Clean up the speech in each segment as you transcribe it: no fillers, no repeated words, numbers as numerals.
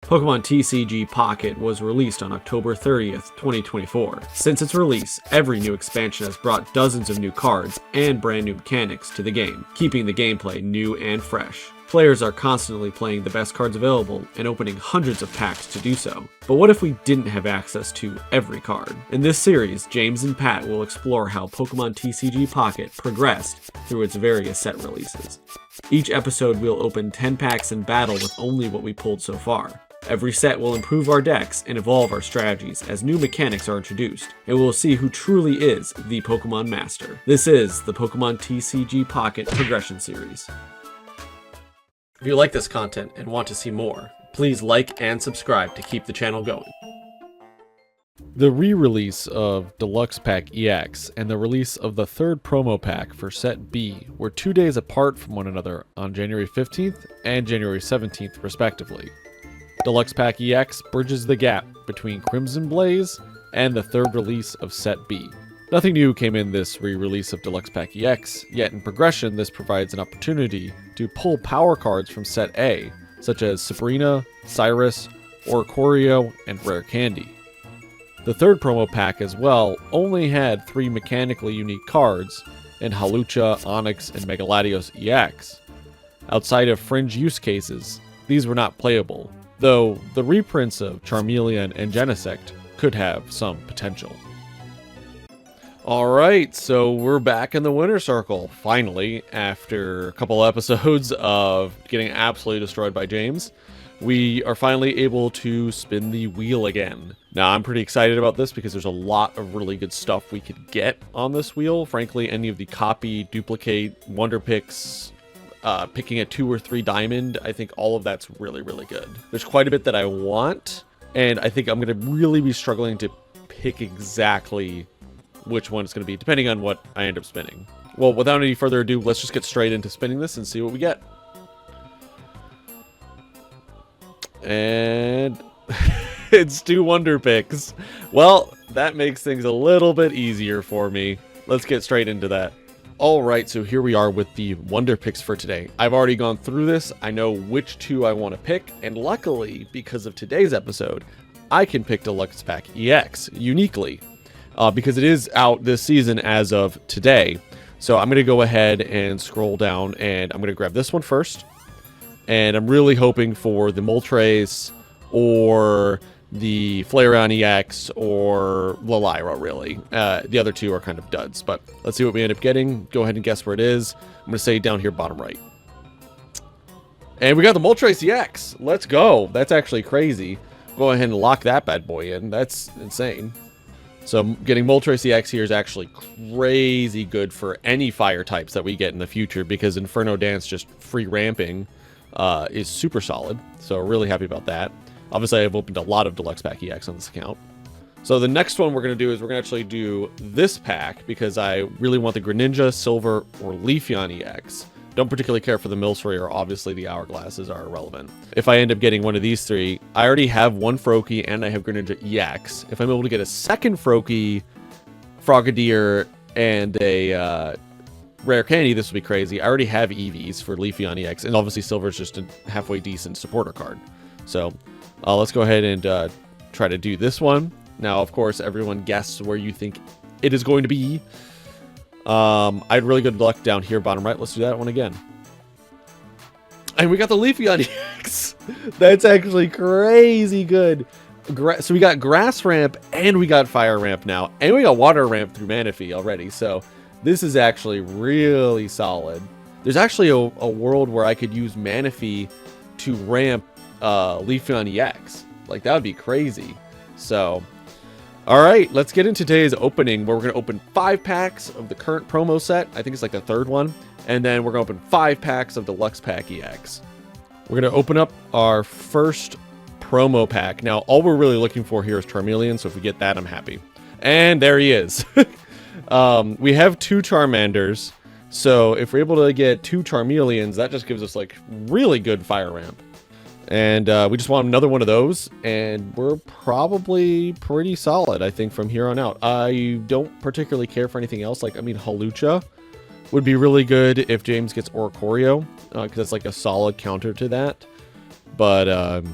Pokémon TCG Pocket was released on October 30th, 2024. Since its release, every new expansion has brought dozens of new cards and brand new mechanics to the game, keeping the gameplay new and fresh. Players are constantly playing the best cards available and opening hundreds of packs to do so. But what if we didn't have access to every card? In this series, James and Pat will explore how Pokémon TCG Pocket progressed through its various set releases. Each episode we'll open 10 packs and battle with only what we pulled so far. Every set will improve our decks and evolve our strategies as new mechanics are introduced, and we'll see who truly is the Pokemon Master. This is the Pokemon TCG Pocket Progression Series. If you like this content and want to see more, please like and subscribe to keep the channel going. The re-release of Deluxe Pack EX and the release of the third promo pack for Set B were 2 days apart from one another on January 15th and January 17th respectively. Deluxe Pack EX bridges the gap between Crimson Blaze and the third release of Set B. Nothing new came in this re-release of Deluxe Pack EX, yet in progression this provides an opportunity to pull power cards from Set A, such as Sabrina, Cyrus, Oricorio, and Rare Candy. The third promo pack as well only had 3 mechanically unique cards in Hawlucha, Onyx, and Mega Latios EX. Outside of fringe use cases, these were not playable, though the reprints of Charmeleon and Genesect could have some potential. Alright, so we're back in the winner circle, finally, after a couple episodes of getting absolutely destroyed by James. We are finally able to spin the wheel again. Now, I'm pretty excited about this because there's a lot of really good stuff we could get on this wheel. Frankly, any of the copy, duplicate, wonder picks, picking a 2 or 3 diamond, I think all of that's really, really good. There's quite a bit that I want, and I think I'm going to really be struggling to pick exactly which one it's going to be, depending on what I end up spinning. Well, without any further ado, let's just get straight into spinning this and see what we get. And it's 2 wonder picks. Well, that makes things a little bit easier for me. Let's get straight into that. Alright, so here we are with the wonder picks for today. I've already gone through this. I know which 2 I want to pick, and luckily, because of today's episode, I can pick Deluxe Pack EX uniquely. Because it is out this season as of today. So I'm going to go ahead and scroll down, and I'm going to grab this one first. And I'm really hoping for the Moltres or the Flareon EX or Lyra, really. The other 2 are kind of duds, but let's see what we end up getting. Go ahead and guess where it is. I'm going to say down here bottom right. And we got the Moltres EX. Let's go. That's actually crazy. Go ahead and lock that bad boy in. That's insane. So getting Moltres EX here is actually crazy good for any fire types that we get in the future, because Inferno Dance just free ramping is super solid. So really happy about that. Obviously, I've opened a lot of Deluxe Pack EX on this account. So the next one we're going to do is we're going to actually do this pack, because I really want the Greninja, Silver, or Leafeon EX. Don't particularly care for the Milcery, or obviously the Hourglasses are irrelevant. If I end up getting one of these 3, I already have 1 Froakie and I have Greninja EX. If I'm able to get a second Froakie, Frogadier, and a Rare Candy, this will be crazy. I already have EVs for Leafeon EX, and obviously Silver is just a halfway decent supporter card. So let's go ahead and try to do this one. Now, of course, everyone guess where you think it is going to be. I had really good luck down here bottom right. Let's do that one again. And we got the Leafeon EX. That's actually crazy good. So we got Grass Ramp and we got Fire Ramp now. And we got Water Ramp through Manaphy already. So this is actually really solid. There's actually a world where I could use Manaphy to ramp Leafeon EX. Like, that would be crazy. So alright, let's get into today's opening, where we're going to open 5 packs of the current promo set. I think it's like the 3rd one. And then we're going to open 5 packs of Deluxe Pack EX. We're going to open up our first promo pack. Now, all we're really looking for here is Charmeleon, so if we get that, I'm happy. And there he is. We have 2 Charmanders, so if we're able to get 2 Charmeleons, that just gives us, like, really good Fire Ramp. And we just want another one of those, and we're probably pretty solid, I think, from here on out. I don't particularly care for anything else. Like, I mean, Hawlucha would be really good if James gets Oricorio, because it's like a solid counter to that. But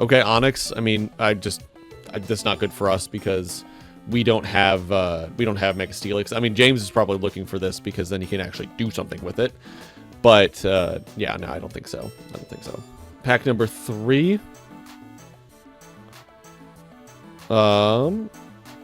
Okay, Onyx. I mean, that's not good for us because we don't have Mega Steelix. I mean, James is probably looking for this because then he can actually do something with it. But yeah, no, I don't think so. I don't think so. Pack number 3.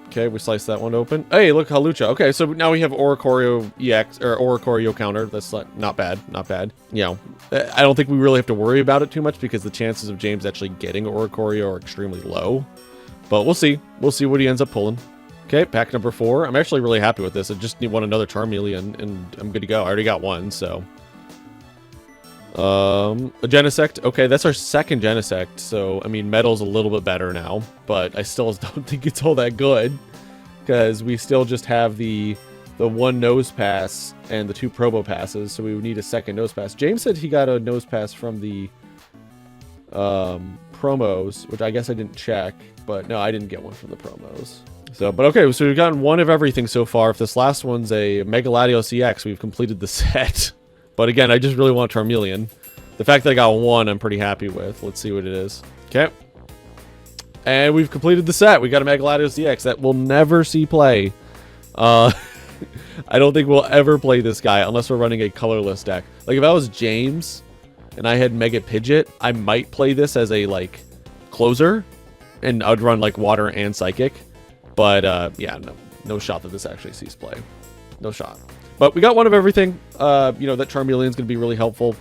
Okay, we sliced that one open. Hey, look, Halucha. Okay, so now we have Oricorio EX, or Oricorio counter. That's not bad, not bad. You know, I don't think we really have to worry about it too much because the chances of James actually getting Oricorio are extremely low. But we'll see. We'll see what he ends up pulling. Okay, pack number 4. I'm actually really happy with this. I just need another Charmeleon, and I'm good to go. I already got one, so... a Genesect. Okay, that's our second Genesect, so, I mean, Metal's a little bit better now, but I still don't think it's all that good, because we still just have the 1 Nose Pass and the 2 Probo Passes, so we would need a second Nose Pass. James said he got a Nose Pass from the promos, which I guess I didn't check, but no, I didn't get one from the promos. So, but okay, so we've gotten one of everything so far. If this last one's a Mega Latios EX, we've completed the set. But again, I just really want Charmeleon. The fact that I got one, I'm pretty happy with. Let's see what it is. Okay. And we've completed the set. We got a Mega Latios EX that we'll never see play. I don't think we'll ever play this guy unless we're running a colorless deck. Like, if I was James and I had Mega Pidgeot, I might play this as a, like, closer. And I'd run, like, Water and Psychic. But, yeah, no shot that this actually sees play. No shot. But we got one of everything. You know, that Charmeleon's going to be really helpful.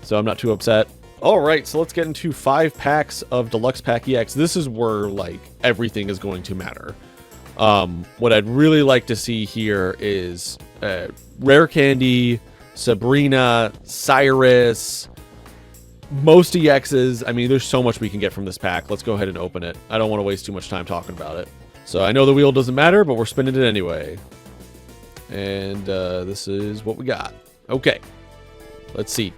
So I'm not too upset. All right, so let's get into 5 packs of Deluxe Pack EX. This is where, like, everything is going to matter. What I'd really like to see here is Rare Candy, Sabrina, Cyrus, most EXs. I mean, there's so much we can get from this pack. Let's go ahead and open it. I don't want to waste too much time talking about it. So I know the wheel doesn't matter, but we're spinning it anyway. And this is what we got. Okay. Let's see.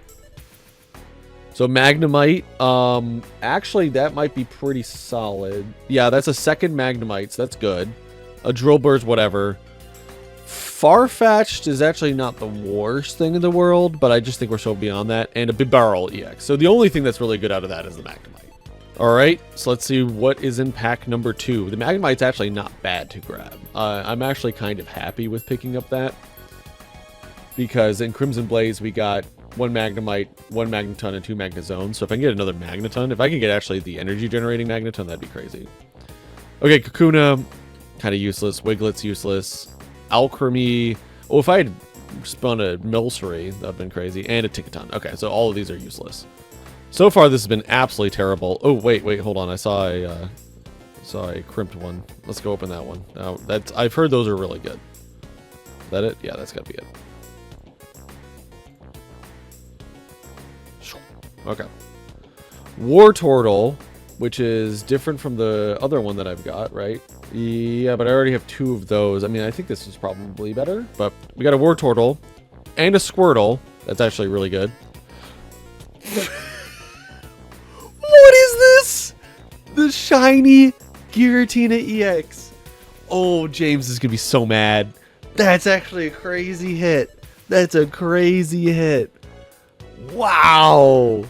So Magnemite. Actually, that might be pretty solid. Yeah, that's a second Magnemite, so that's good. A Drillburst, whatever. Farfetch'd is actually not the worst thing in the world, but I just think we're so beyond that. And a Bibarel EX. So the only thing that's really good out of that is the Magnemite. Alright, so let's see what is in pack number 2. The Magnemite's actually not bad to grab. I'm actually kind of happy with picking up that. Because in Crimson Blaze, we got 1 Magnemite, 1 Magneton, and 2 Magnezone. So if I can get another Magneton, if I can get actually the energy-generating Magneton, that'd be crazy. Okay, Kakuna, kind of useless. Wiglet's useless. Alchemy. Oh, if I had spun a Milcery, that would have been crazy. And a Ticketon. Okay, so all of these are useless. So far, this has been absolutely terrible. Oh, wait, hold on. I saw a crimped one. Let's go open that one. Now, I've heard those are really good. Is that it? Yeah, that's got to be it. Okay. Wartortle, which is different from the other one that I've got, right? Yeah, but I already have 2 of those. I mean, I think this is probably better. But we got a Wartortle and a Squirtle. That's actually really good. What is this? The shiny Giratina EX. Oh, James is going to be so mad. That's actually a crazy hit. That's a crazy hit. Wow.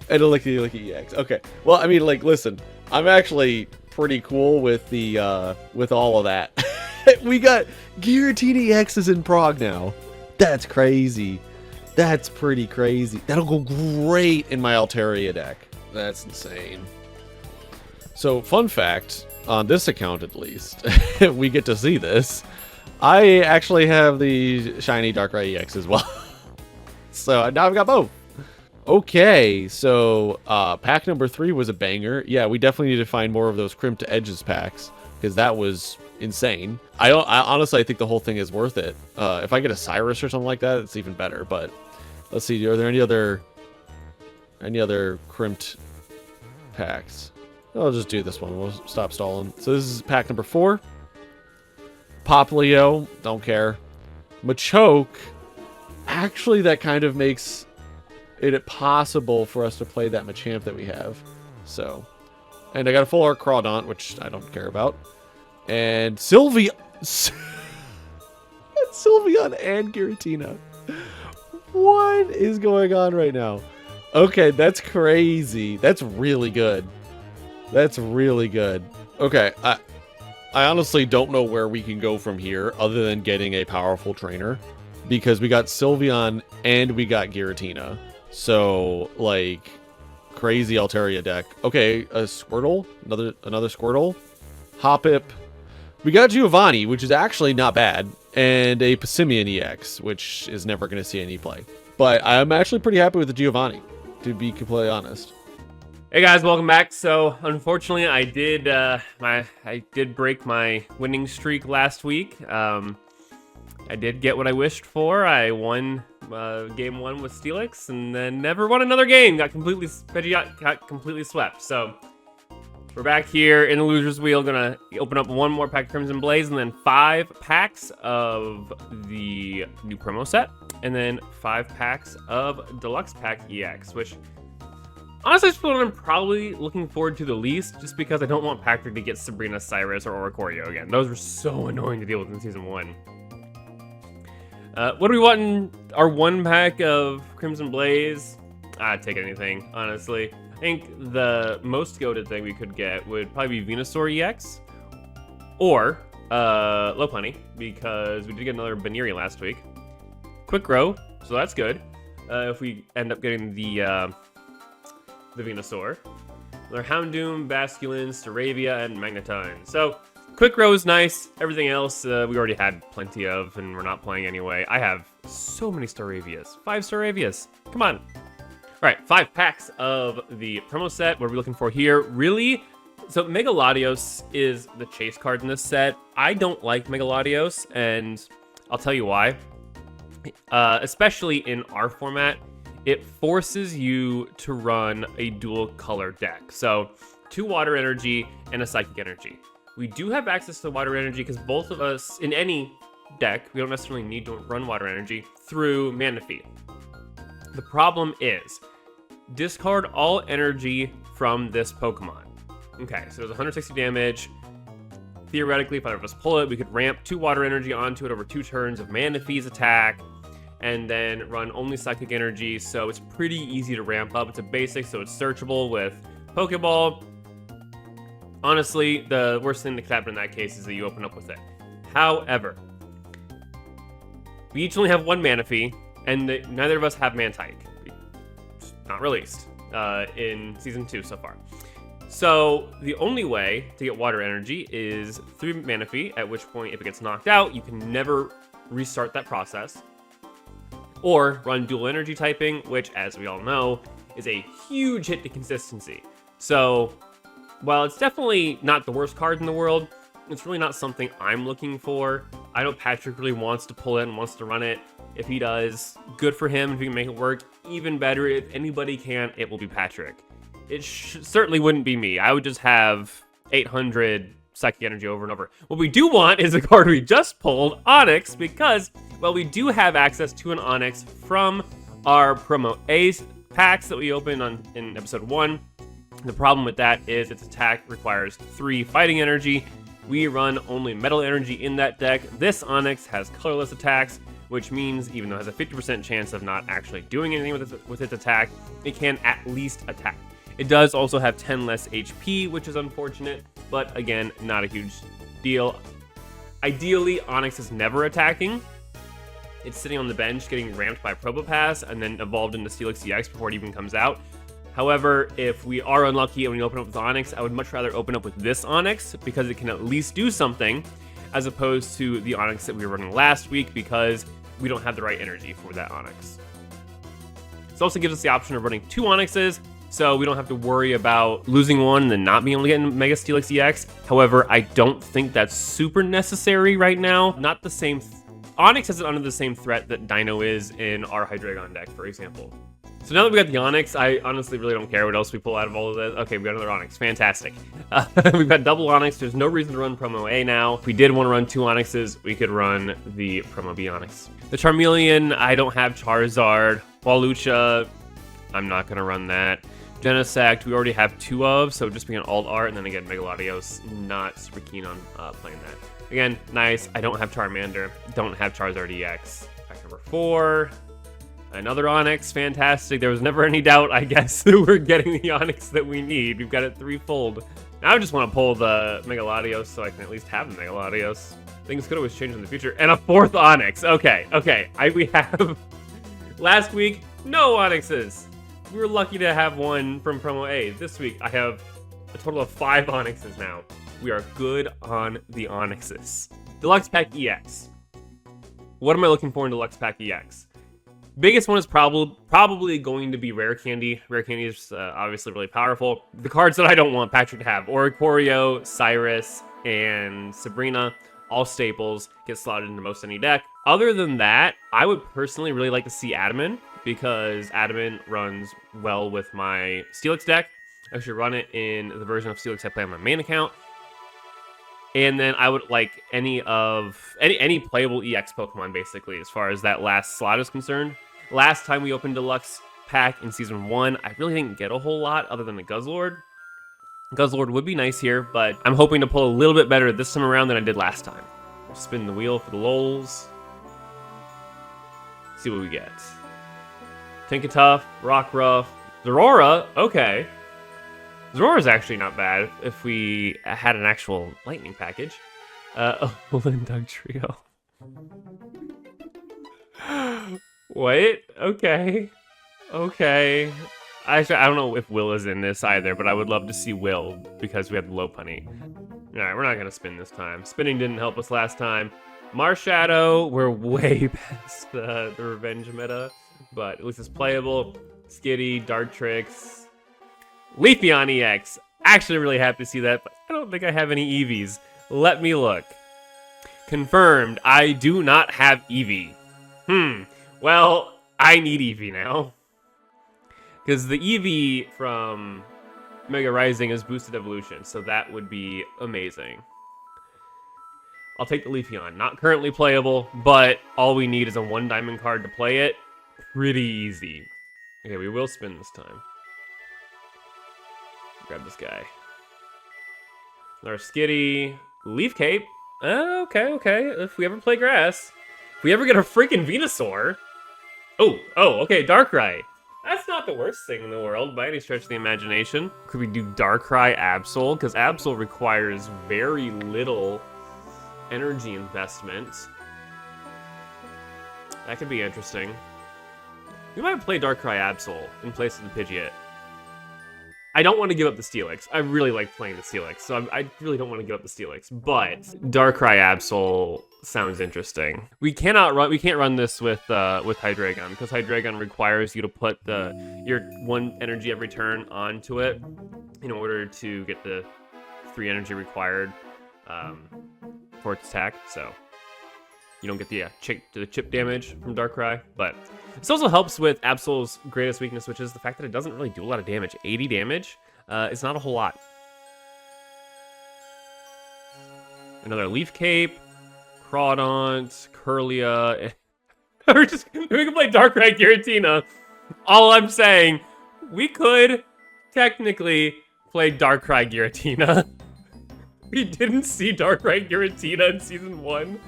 And a Licky EX. Okay. Well, I mean, like, listen. I'm actually pretty cool with the, with all of that. We got Giratina EXs in Prague now. That's crazy. That's pretty crazy. That'll go great in my Altaria deck. That's insane. So, fun fact, on this account at least, we get to see this. I actually have the shiny Darkrai EX as well. So, now I've got both. Okay, so pack number 3 was a banger. Yeah, we definitely need to find more of those Crimped Edges packs, because that was insane. I honestly, I think the whole thing is worth it. If I get a Cyrus or something like that, it's even better. But let's see, are there any other crimped packs? I'll just do this one. We'll stop stalling. So this is pack number 4. Poplio, don't care. Machoke, actually that kind of makes it possible for us to play that Machamp that we have. So, and I got a full art Crawdaunt, which I don't care about. And Sylveon and Giratina. What is going on right now? Okay, that's crazy. That's really good. That's really good. Okay, I honestly don't know where we can go from here other than getting a powerful trainer, because we got Sylveon and we got Giratina. So, like, crazy Altaria deck. Okay, a Squirtle, another Squirtle, Hoppip. We got Giovanni, which is actually not bad, and a Passimian EX, which is never going to see any play. But I'm actually pretty happy with the Giovanni, to be completely honest. Hey guys, welcome back. So unfortunately, I did break my winning streak last week. I did get what I wished for. I won game 1 with Deluxe, and then never won another game. Got completely swept. So we're back here in the loser's wheel. Gonna open up one more pack of Crimson Blaze, and then 5 packs of the new promo set, and then 5 packs of Deluxe Pack EX, which honestly, it's what I'm probably looking forward to the least, just because I don't want Patrick to get Sabrina, Cyrus, or Oricorio again. Those were so annoying to deal with in Season 1. What do we want in our 1 pack of Crimson Blaze? I'd take anything, honestly. I think the most goated thing we could get would probably be Venusaur EX, or Lopunny, because we did get another Baneri last week. Quick Grow, so that's good. If we end up getting the Venusaur. They're Houndoom, Basculin, Staravia, and Magneton. So, Quick Grow is nice. Everything else we already had plenty of, and we're not playing anyway. I have so many Staravias. 5 Staravias. Come on. Alright, 5 packs of the promo set. What are we looking for here? Really? So, Megalodios is the chase card in this set. I don't like Megalodios, and I'll tell you why. Especially in our format, it forces you to run a dual color deck. So 2 water energy and a psychic energy. We do have access to water energy because both of us, in any deck, we don't necessarily need to run water energy through Manaphy. The problem is, discard all energy from this Pokemon. Okay, so there's 160 damage. Theoretically, if either of us pull it, we could ramp 2 water energy onto it over 2 turns of Manaphy's attack, and then run only psychic energy, so it's pretty easy to ramp up. It's a basic, so it's searchable with Pokeball. Honestly, the worst thing that could happen in that case is that you open up with it. However, we each only have 1 Manaphy, and neither of us have Mantike. It's not released in Season 2 so far. So the only way to get water energy is through Manaphy, at which point, if it gets knocked out, you can never restart that process. Or run dual energy typing, which, as we all know, is a huge hit to consistency. So, while it's definitely not the worst card in the world, it's really not something I'm looking for. I know Patrick really wants to pull it and wants to run it. If he does, good for him. If he can make it work, even better. If anybody can, it will be Patrick. It certainly wouldn't be me. I would just have 800 psychic energy over and over. What we do want is a card we just pulled, Onyx, because, well, we do have access to an Onyx from our promo Ace packs that we opened in episode 1. The problem with that is its attack requires 3 fighting energy. We run only metal energy in that deck. This Onyx has colorless attacks, which means even though it has a 50% chance of not actually doing anything with its attack, it can at least attack. It does also have 10 less HP, which is unfortunate, but again, not a huge deal. Ideally, Onyx is never attacking. It's sitting on the bench getting ramped by Probopass and then evolved into Steelix EX before it even comes out. However, if we are unlucky and we open up with Onyx, I would much rather open up with this Onyx because it can at least do something, as opposed to the Onyx that we were running last week because we don't have the right energy for that Onyx. This also gives us the option of running 2 Onyxes, so we don't have to worry about losing one and then not being able to get in Mega Steelix EX. However, I don't think that's super necessary right now. Not the same. Onyx isn't under the same threat that Dino is in our Hydreigon deck, for example. So now that we got the Onyx, I honestly really don't care what else we pull out of all of this. Okay, we got another Onyx. Fantastic. We've got double Onyx. There's no reason to run Promo A now. If we did want to run 2 Onyxes, we could run the Promo B Onyx. The Charmeleon, I don't have Charizard. Walucha, I'm not going to run that. Genesect, we already have 2 of, so just being an alt art, and then again, Megalodios, not super keen on playing that. Again, nice. I don't have Charmander. Don't have Charizard EX. Pack number 4. Another Onyx, fantastic. There was never any doubt, I guess, that we're getting the Onyx that we need. We've got it threefold. Now I just want to pull the Mega Latios so I can at least have the Mega Latios. Things could always change in the future. And a fourth Onyx. Okay. We have last week, no Onyxes. We were lucky to have one from Promo A. This week, I have a total of 5 Onyxes now. We are good on the Onyxes. Deluxe Pack EX. What am I looking for in Deluxe Pack EX? Biggest one is probably going to be Rare Candy. Rare Candy is obviously really powerful. The cards that I don't want Patrick to have, Oricorio, Cyrus, and Sabrina, all staples, get slotted into most any deck. Other than that, I would personally really like to see Adamant, because Adamant runs well with my Steelix deck. I should run it in the version of Steelix I play on my main account. And then I would like any playable EX Pokemon, basically, as far as that last slot is concerned. Last time we opened Deluxe Pack in Season 1, I really didn't get a whole lot other than the Guzzlord. Guzzlord would be nice here, but I'm hoping to pull a little bit better this time around than I did last time. We'll spin the wheel for the lols. See what we get. Tinkatuff, Rockruff, Zorora, okay. Zorora's actually not bad if we had an actual lightning package. Olindug Trio. Wait, okay. Actually, I don't know if Will is in this either, but I would love to see Will because we have the Lopunny. Alright, we're not going to spin this time. Spinning didn't help us last time. Marshadow, we're way past the revenge meta, but at least it's playable. Skitty, Dartrix, Leafeon EX. Actually really happy to see that, but I don't think I have any Eevees. Let me look. Confirmed, I do not have Eevee. Well, I need Eevee now. Because the Eevee from Mega Rising is boosted evolution, so that would be amazing. I'll take the Leafeon. Not currently playable, but all we need is a 1 diamond card to play it. Pretty easy. Okay, we will spin this time. Grab this guy. Another Skitty. Leaf Cape. Okay. If we ever play grass. If we ever get a freaking Venusaur. Oh, okay, Darkrai. That's not the worst thing in the world by any stretch of the imagination. Could we do Darkrai Absol? Because Absol requires very little energy investment. That could be interesting. We might play Darkrai Absol in place of the Pidgeot. I don't want to give up the Steelix. I really like playing the Steelix, so I really don't want to give up the Steelix. But Darkrai Absol sounds interesting. We can't run this with Hydreigon, because Hydreigon requires you to put your 1 energy every turn onto it in order to get the 3 energy required for its attack. So you don't get the chip damage from Darkrai, but this also helps with Absol's greatest weakness, which is the fact that it doesn't really do a lot of damage. 80 damage is not a whole lot. Another Leaf Cape, Crawdaunt, Curlia. We can play Darkrai Giratina. All I'm saying, we could technically play Darkrai Giratina. We didn't see Darkrai Giratina in Season 1.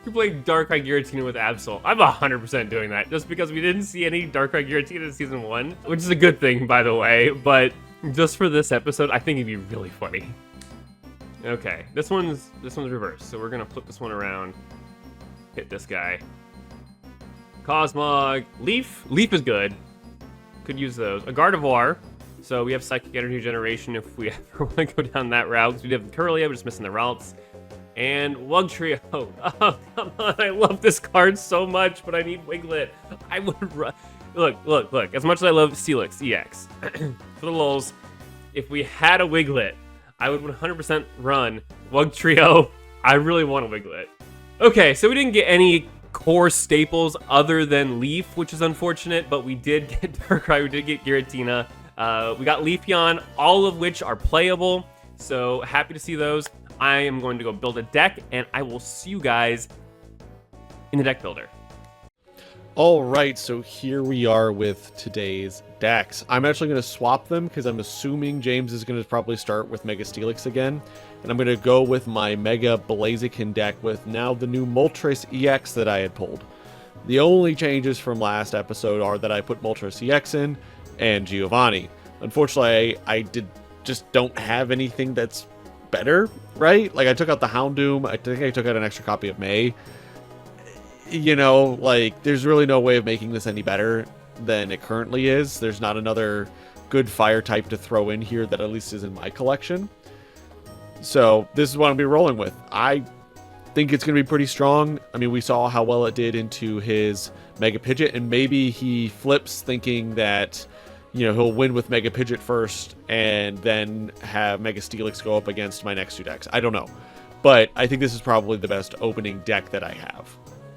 We played Darkrai Giratina with Absol. I'm 100% doing that, just because we didn't see any Darkrai Giratina in Season 1, which is a good thing, by the way, but just for this episode, I think it'd be really funny. Okay, this one's reversed, so we're gonna flip this one around, hit this guy. Cosmog, Leaf is good. Could use those. A Gardevoir, so we have Psychic Energy Generation if we ever want to go down that route, because we have the Curlia, we're just missing the routes. And Wugtrio. Oh, come on. I love this card so much, but I need Wiglet. I would run. Look. As much as I love Steelix EX, for the lulz, if we had a Wiglet, I would 100% run Wugtrio. I really want a Wiglet. Okay, so we didn't get any core staples other than Leaf, which is unfortunate, but we did get Darkrai, we did get Giratina. We got Leafeon, all of which are playable, so happy to see those. I am going to go build a deck, and I will see you guys in the deck builder. All right, so here we are with today's decks. I'm actually going to swap them because I'm assuming James is going to probably start with Mega Steelix again. And I'm going to go with my Mega Blaziken deck with now the new Moltres EX that I had pulled. The only changes from last episode are that I put Moltres EX in and Giovanni. Unfortunately, I just don't have anything that's better, right? Like, I took out the Houndoom. I think I took out an extra copy of May. You know, like, there's really no way of making this any better than it currently is. There's not another good fire type to throw in here that at least is in my collection. So this is what I'll be rolling with. I think it's going to be pretty strong. I mean, we saw how well it did into his Mega Pidgeot, and maybe he flips thinking that, you know, he'll win with Mega Pidgeot first and then have Mega Steelix go up against my next two decks. I don't know. But I think this is probably the best opening deck that I have.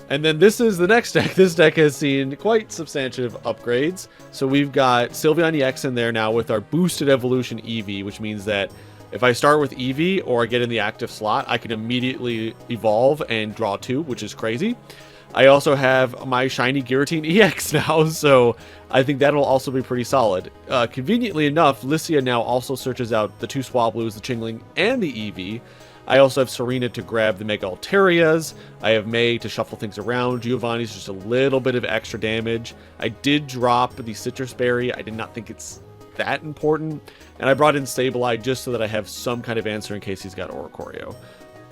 And then this is the next deck. This deck has seen quite substantive upgrades. So we've got Sylveon EX in there now with our boosted evolution EV, which means that if I start with EV or I get in the active slot, I can immediately evolve and draw 2, which is crazy. I also have my shiny Giratina EX now, so I think that'll also be pretty solid. Conveniently enough, Licia now also searches out the 2 Swablues, the Chingling, and the EV. I also have Serena to grab the Mega Alterias. I have May to shuffle things around. Giovanni's just a little bit of extra damage. I did drop the Citrus Berry. I did not think it's that important. And I brought in Sableye just so that I have some kind of answer in case he's got Oricorio.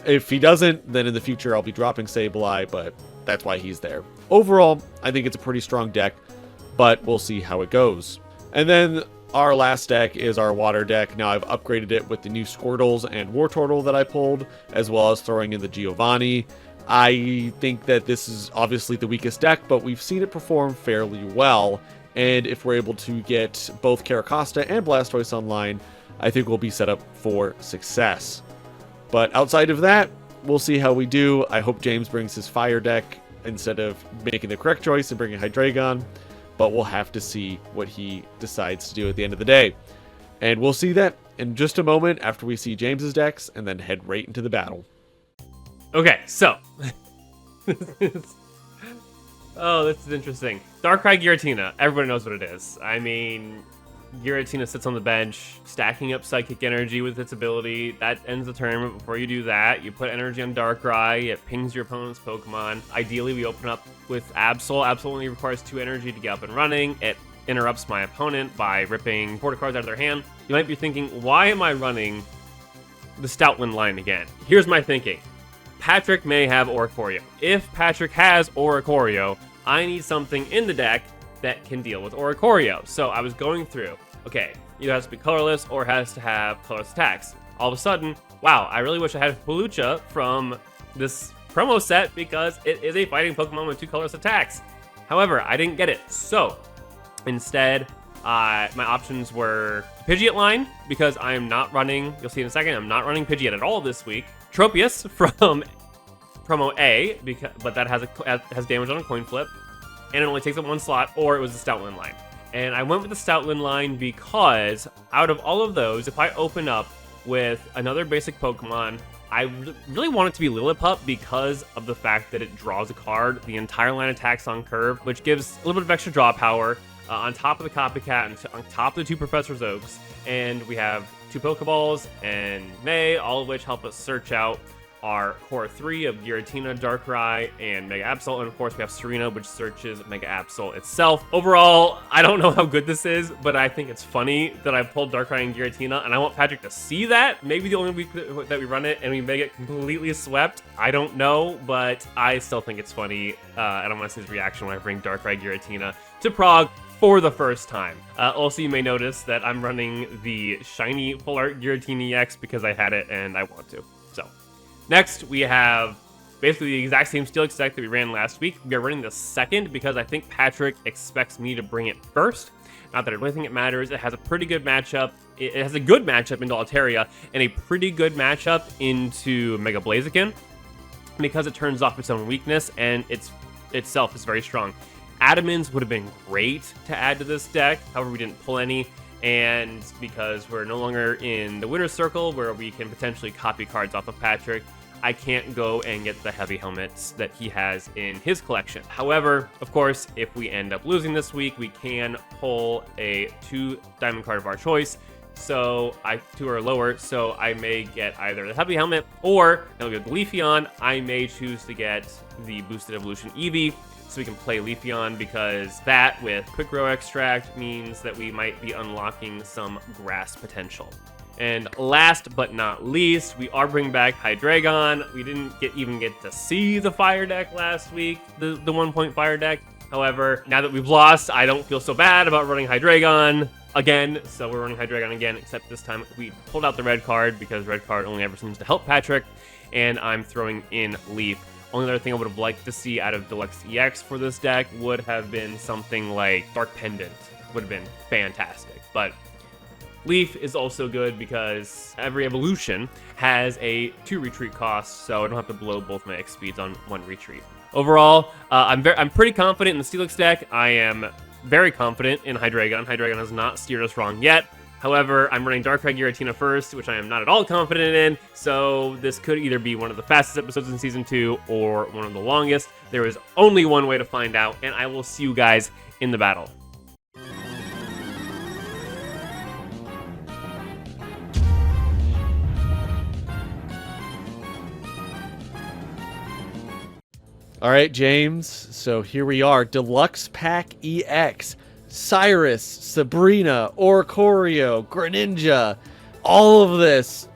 If he doesn't, then in the future I'll be dropping Sableye, but that's why he's there. Overall, I think it's a pretty strong deck, but we'll see how it goes. And then our last deck is our water deck. Now I've upgraded it with the new Squirtles and Wartortle that I pulled, as well as throwing in the Giovanni. I think that this is obviously the weakest deck, but we've seen it perform fairly well. And if we're able to get both Caracosta and Blastoise online, I think we'll be set up for success. But outside of that, we'll see how we do. I hope James brings his fire deck instead of making the correct choice and bringing Hydreigon. But we'll have to see what he decides to do at the end of the day. And we'll see that in just a moment after we see James's decks and then head right into the battle. Okay, so oh, this is interesting. Darkrai Giratina. Everybody knows what it is. I mean, Giratina sits on the bench, stacking up Psychic Energy with its ability. That ends the turn, but before you do that, you put energy on Darkrai, it pings your opponent's Pokemon. Ideally, we open up with Absol. Absol only requires 2 energy to get up and running. It interrupts my opponent by ripping 4 cards out of their hand. You might be thinking, why am I running the Stoutland line again? Here's my thinking. Patrick may have Oricorio. If Patrick has Oricorio, I need something in the deck that can deal with Oricorio. So I was going through, okay, either has to be colorless or has to have colorless attacks. All of a sudden, wow, I really wish I had Pelucha from this promo set because it is a fighting Pokemon with 2 colorless attacks. However, I didn't get it. So instead, my options were Pidgeot line, because I am not running, you'll see in a second, I'm not running Pidgeot at all this week. Tropius from promo A, but that has damage on a coin flip, and it only takes up 1 slot, or it was the Stoutland line. And I went with the Stoutland line because out of all of those, if I open up with another basic Pokemon, I really want it to be Lillipup because of the fact that it draws a card. The entire line attacks on curve, which gives a little bit of extra draw power on top of the Copycat and on top of the 2 Professor's Oaks. And we have 2 Pokeballs and May, all of which help us search out our core 3 of Giratina, Darkrai, and Mega Absol. And of course, we have Serena, which searches Mega Absol itself. Overall, I don't know how good this is, but I think it's funny that I pulled Darkrai and Giratina, and I want Patrick to see that. Maybe the only week that we run it and we may get completely swept. I don't know, but I still think it's funny. I don't want to see his reaction when I bring Darkrai Giratina to Prague for the first time. Also, you may notice that I'm running the shiny Full Art Giratina EX because I had it and I want to. So, next we have basically the exact same Steelix deck that we ran last week. We are running the second because I think Patrick expects me to bring it first. Not that I really think it matters. It has a pretty good matchup. It has a good matchup into Altaria and a pretty good matchup into Mega Blaziken because it turns off its own weakness and itself is very strong. Adamins would have been great to add to this deck, however we didn't pull any, and because we're no longer in the winner's circle where we can potentially copy cards off of Patrick, I can't go and get the heavy helmets that he has in his collection. However, of course, if we end up losing this week, we can pull a 2 diamond card of our choice, so 2 or lower, so I may get either the heavy helmet or, now we have the Leafeon, I may choose to get the boosted evolution Eevee, so we can play Leafeon, because that with Quick Grow Extract means that we might be unlocking some grass potential. And last but not least, we are bringing back Hydreigon. We didn't even get to see the fire deck last week, the 1-point fire deck. However, now that we've lost, I don't feel so bad about running Hydreigon again. So we're running Hydreigon again, except this time we pulled out the red card because red card only ever seems to help Patrick. And I'm throwing in Leaf. Only other thing I would have liked to see out of Deluxe EX for this deck would have been something like Dark Pendant. Would have been fantastic. But Leaf is also good because every evolution has a 2 retreat cost, so I don't have to blow both my X speeds on 1 retreat. Overall, I'm pretty confident in the Steelix deck. I am very confident in Hydreigon. Hydreigon has not steered us wrong yet. However, I'm running Darkrai Giratina first, which I am not at all confident in, so this could either be one of the fastest episodes in Season 2 or one of the longest. There is only one way to find out, and I will see you guys in the battle. All right, James. So here we are. Deluxe Pack EX. Cyrus, Sabrina, Oricorio, Greninja. All of this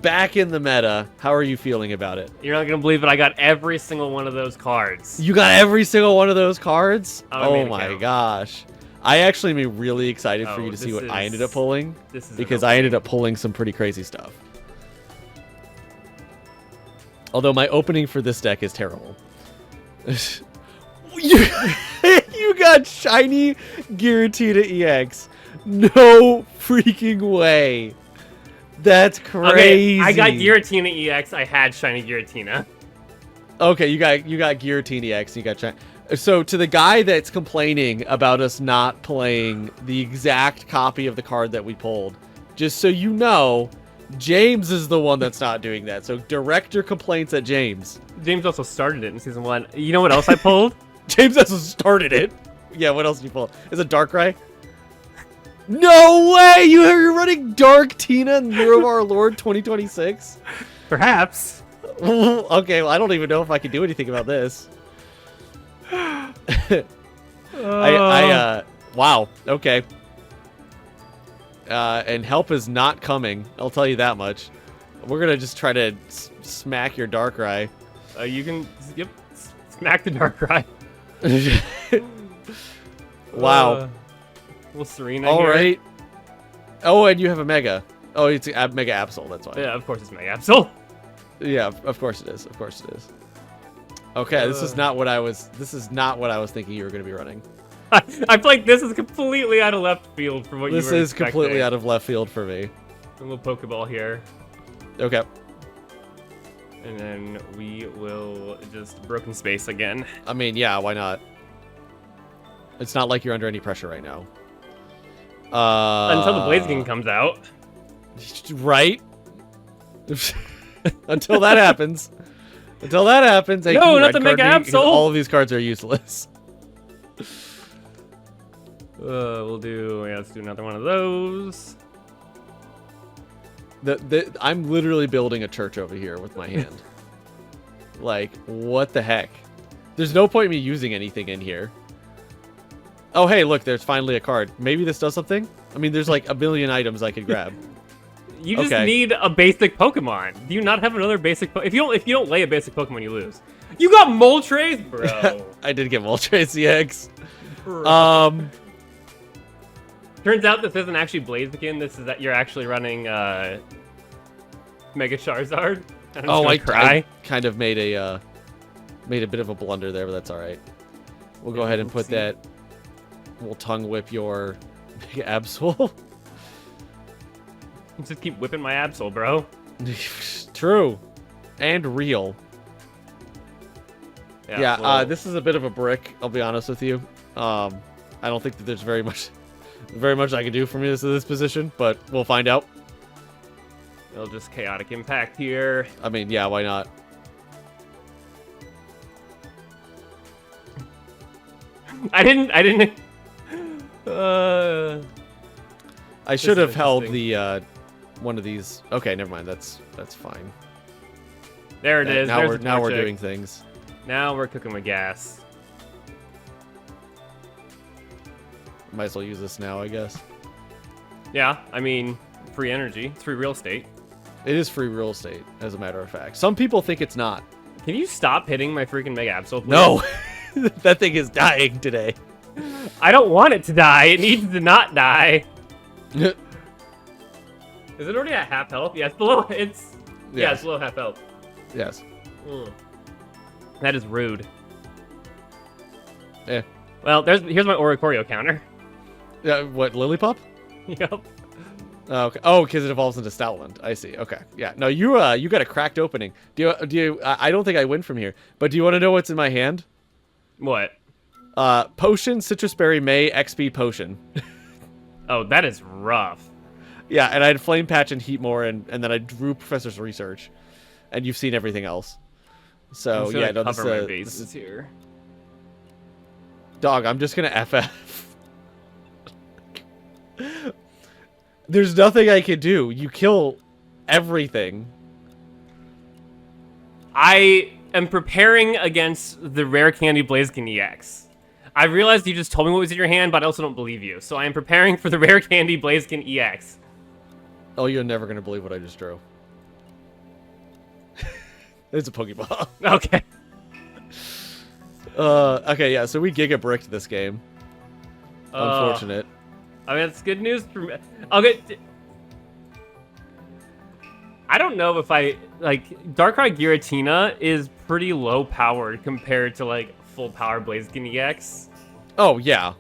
back in the meta. How are you feeling about it? You're not going to believe it. I got every single one of those cards. You got every single one of those cards? Oh my count. gosh. I actually am really excited for you to see what I ended up pulling. Because I ended up pulling some pretty crazy stuff. Although my opening for this deck is terrible. You got shiny Giratina EX. No freaking way. That's crazy. Okay, I got Giratina EX. I had shiny Giratina. Okay, you got Giratina EX. You got shiny. So to the guy that's complaining about us not playing the exact copy of the card that we pulled, just so you know, James is the one that's not doing that. So direct your complaints at James. James also started it in Season 1. You know what else I pulled? James also started it. Yeah, what else did you pull? Is it Darkrai? No way! You're running Dark Tina in Year of Our Lord 2026? Perhaps. Okay, well, I don't even know if I can do anything about this. Wow, okay. And help is not coming, I'll tell you that much. We're gonna just try to smack your Darkrai. You can, yep, smack the Darkrai. Wow. Little Serena All here. right. Oh, and you have a Mega. Oh, it's a Mega Absol, that's why. Yeah, of course it's Mega Absol. Yeah, of course it is. Of course it is. Okay, this is not what I was thinking you were going to be running. I feel like this is completely out of left field from what you were expecting. This is completely out of left field for me. A little Pokeball here. Okay. And then we will just broken space again. I mean, yeah, why not? It's not like you're under any pressure right now. Until the Blaziken comes out. Right? Until that happens. Until that happens. Hey, no, not the Mega Absol! All of these cards are useless. We'll do, yeah, let's do another one of those. I'm literally building a church over here with my hand. Like, what the heck? There's no point in me using anything in here. Oh, hey, look, there's finally a card. Maybe this does something? I mean, there's like a billion items I could grab. You just need a basic Pokemon. Do you not have another basic if you don't lay a basic Pokemon, you lose. You got Moltres, bro. I did get Moltres EX. Turns out this isn't actually Blaziken. This is that you're actually running Mega Charizard. I kind of made a bit of a blunder there, but that's all right. We'll go ahead and put that. We'll tongue whip your Mega Absol. Just keep whipping my Absol, bro. True. And real. Yeah, well, this is a bit of a brick, I'll be honest with you. I don't think that there's very much I can do from this position, but we'll find out. It'll just chaotic impact here. I mean, yeah, why not? I didn't. I should have held the one of these. Okay, never mind. That's fine. There it is. Now we're doing things. Now we're cooking with gas. Might as well use this now, I guess. Yeah, I mean, free energy. It's free real estate. It is free real estate, as a matter of fact. Some people think it's not. Can you stop hitting my freaking Mega Absol, please? No! That thing is dying today. I don't want it to die. It needs to not die. Is it already at half health? Yeah, it's below. Yeah, it's below half health. Yes. That is rude. Eh. Well, here's my Oricorio counter. Yeah, what, Lillipup? Yep. Oh, okay. Oh, because it evolves into Stoutland. I see. Okay. Yeah. No, you got a cracked opening. Do you? I don't think I win from here. But do you want to know what's in my hand? What? Potion, Citrus Berry, May, XP Potion. Oh, that is rough. Yeah, and I had Flame Patch and Heatmore, and then I drew Professor's Research, and you've seen everything else. So I'm yeah, no, cover my bases this is here. Dog, I'm just gonna FF. There's nothing I can do. You kill everything. I am preparing against the Rare Candy Blaziken EX. I realized you just told me what was in your hand, but I also don't believe you. So I am preparing for the Rare Candy Blaziken EX. Oh, you're never gonna believe what I just drew. It's a Pokeball. Okay. Okay, yeah, so we Giga Bricked this game. Unfortunate. I mean, it's good news for me. Okay. I don't know if Darkrai Giratina is pretty low powered compared to like full power Blaziken EX. Oh yeah.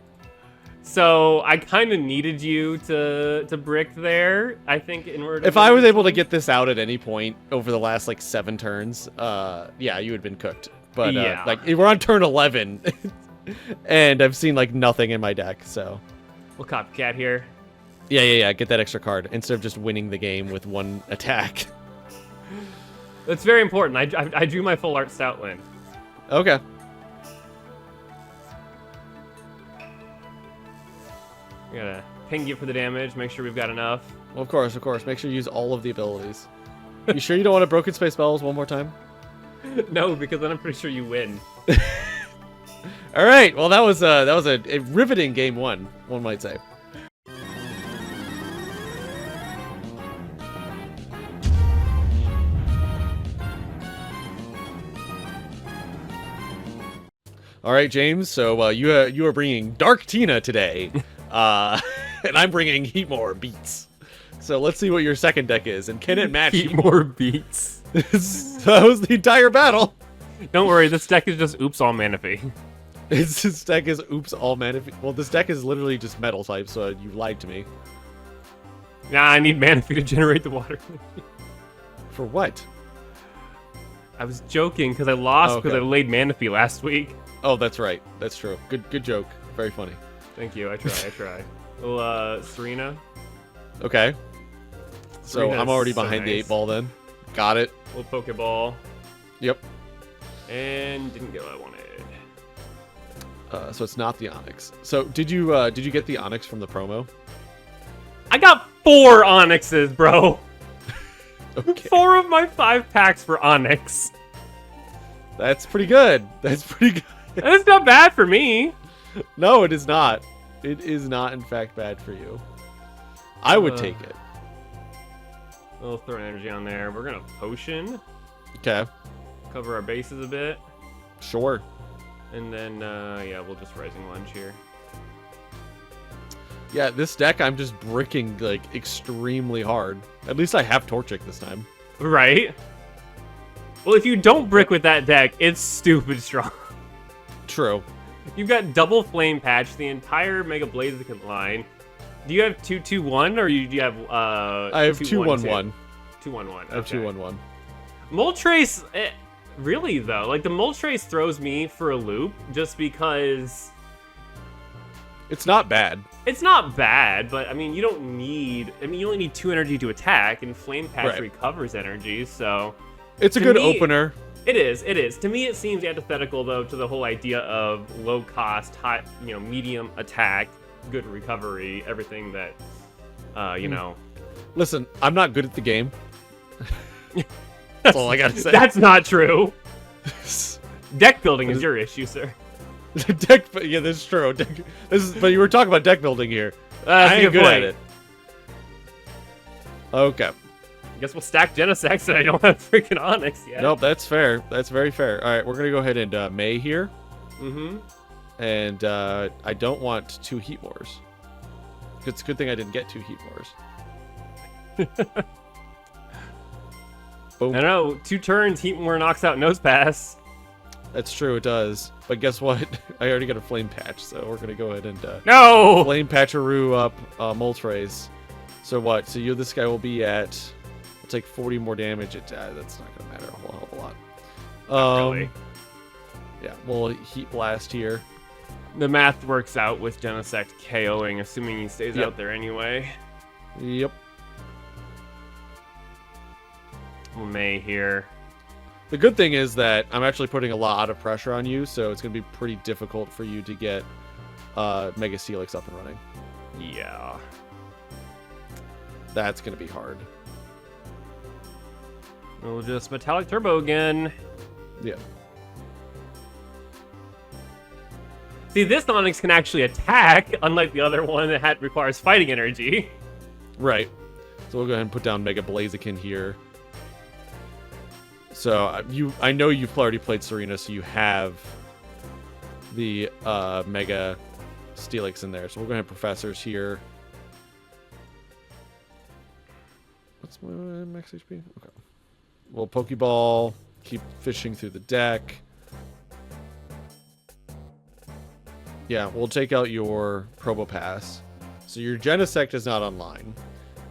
So I kind of needed you to brick there. I think in order. If I was able to get this out at any point over the last like 7 turns, yeah, you would have been cooked. But yeah. like we're on turn 11, and I've seen like nothing in my deck. So we'll copycat here. Yeah. Get that extra card instead of just winning the game with 1 attack. That's very important. I drew my full art Stoutland. Okay. We gotta ping you for the damage. Make sure we've got enough. Well, of course. Make sure you use all of the abilities. You sure you don't want to Broken Space Spells one more time? No, because then I'm pretty sure you win. All right. Well, that was a riveting game one might say. All right, James. So you are bringing Dark Tina today, and I'm bringing Heatmore Beats. So let's see what your second deck is, and can it match Heatmore Beats? That was the entire battle. Don't worry, this deck is just oops all Manaphy. This deck is oops all Manaphy. Well, this deck is literally just metal type, so you lied to me. Nah, I need Manaphy to generate the water. For what? I was joking because I lost because I laid Manaphy last week. Oh, that's right. That's true. Good joke. Very funny. Thank you. I try. Well, Serena. Okay. So Serena's I'm already so behind the nice. 8 ball then. Got it. Little Pokeball. Yep. And didn't get what I wanted. So it's not the Onyx. So did you get the Onyx from the promo? I got 4 Onyxes, bro. Okay. 4 of my 5 packs for Onyx. That's pretty good. That's pretty good. That's not bad for me. No, it is not. It is not, in fact, bad for you. I would take it. We'll throw an energy on there. We're gonna potion. Okay. Cover our bases a bit. Sure. And then, yeah, we'll just Rising Lunge here. Yeah, this deck I'm just bricking, like, extremely hard. At least I have Torchic this time. Right? Well, if you don't brick with that deck, it's stupid strong. True. You've got double Flame Patch, the entire Mega Blaziken line. Do you have 2/2/1 or do you have I have 2/1/1. 2/1/1. I have 2/1/1. Moltres, really though, like the Moltres throws me for a loop just because It's not bad. it's not bad, but I mean you don't need. I mean you only need 2 energy to attack, and Flame Patch recovers energy, so It's a to good me, opener. It is. To me, it seems antithetical though to the whole idea of low cost, high, medium attack, good recovery, everything that, Listen, I'm not good at the game. That's all I gotta say. That's not true. Deck building is your issue, sir. Deck, yeah, this is true. But you were talking about deck building here. I ain't good at it. Okay. I guess we'll stack Genesect, and I don't have freaking Onyx yet. Nope, that's fair. That's very fair. All right, we're gonna go ahead and May here. Mm-hmm. And I don't want 2 Heat Wars. It's a good thing I didn't get 2 Heat Wars. Boom. I know. 2 turns, Heatmore knocks out Nose Pass. That's true, it does. But guess what? I already got a Flame Patch, so we're gonna go ahead and No! Flame Patcheroo up Moltres. So what? So this guy will be at. I'll take 40 more damage. That's not gonna matter a whole hell of a lot. Not really. Yeah, we'll Heat Blast here. The math works out with Genesect KOing, assuming he stays Yep. out there anyway. Yep. May here. The good thing is that I'm actually putting a lot of pressure on you, so it's going to be pretty difficult for you to get Mega Steelix up and running. Yeah. That's going to be hard. We'll just Metallic Turbo again. Yeah. See, this Onyx can actually attack, unlike the other one that requires fighting energy. Right. So we'll go ahead and put down Mega Blaziken here. So I know you've already played Serena, so you have the Mega Steelix in there. So we'll go ahead and Professors here. What's my max HP? Okay. We'll Pokeball, keep fishing through the deck. Yeah, we'll take out your Probopass. So your Genesect is not online.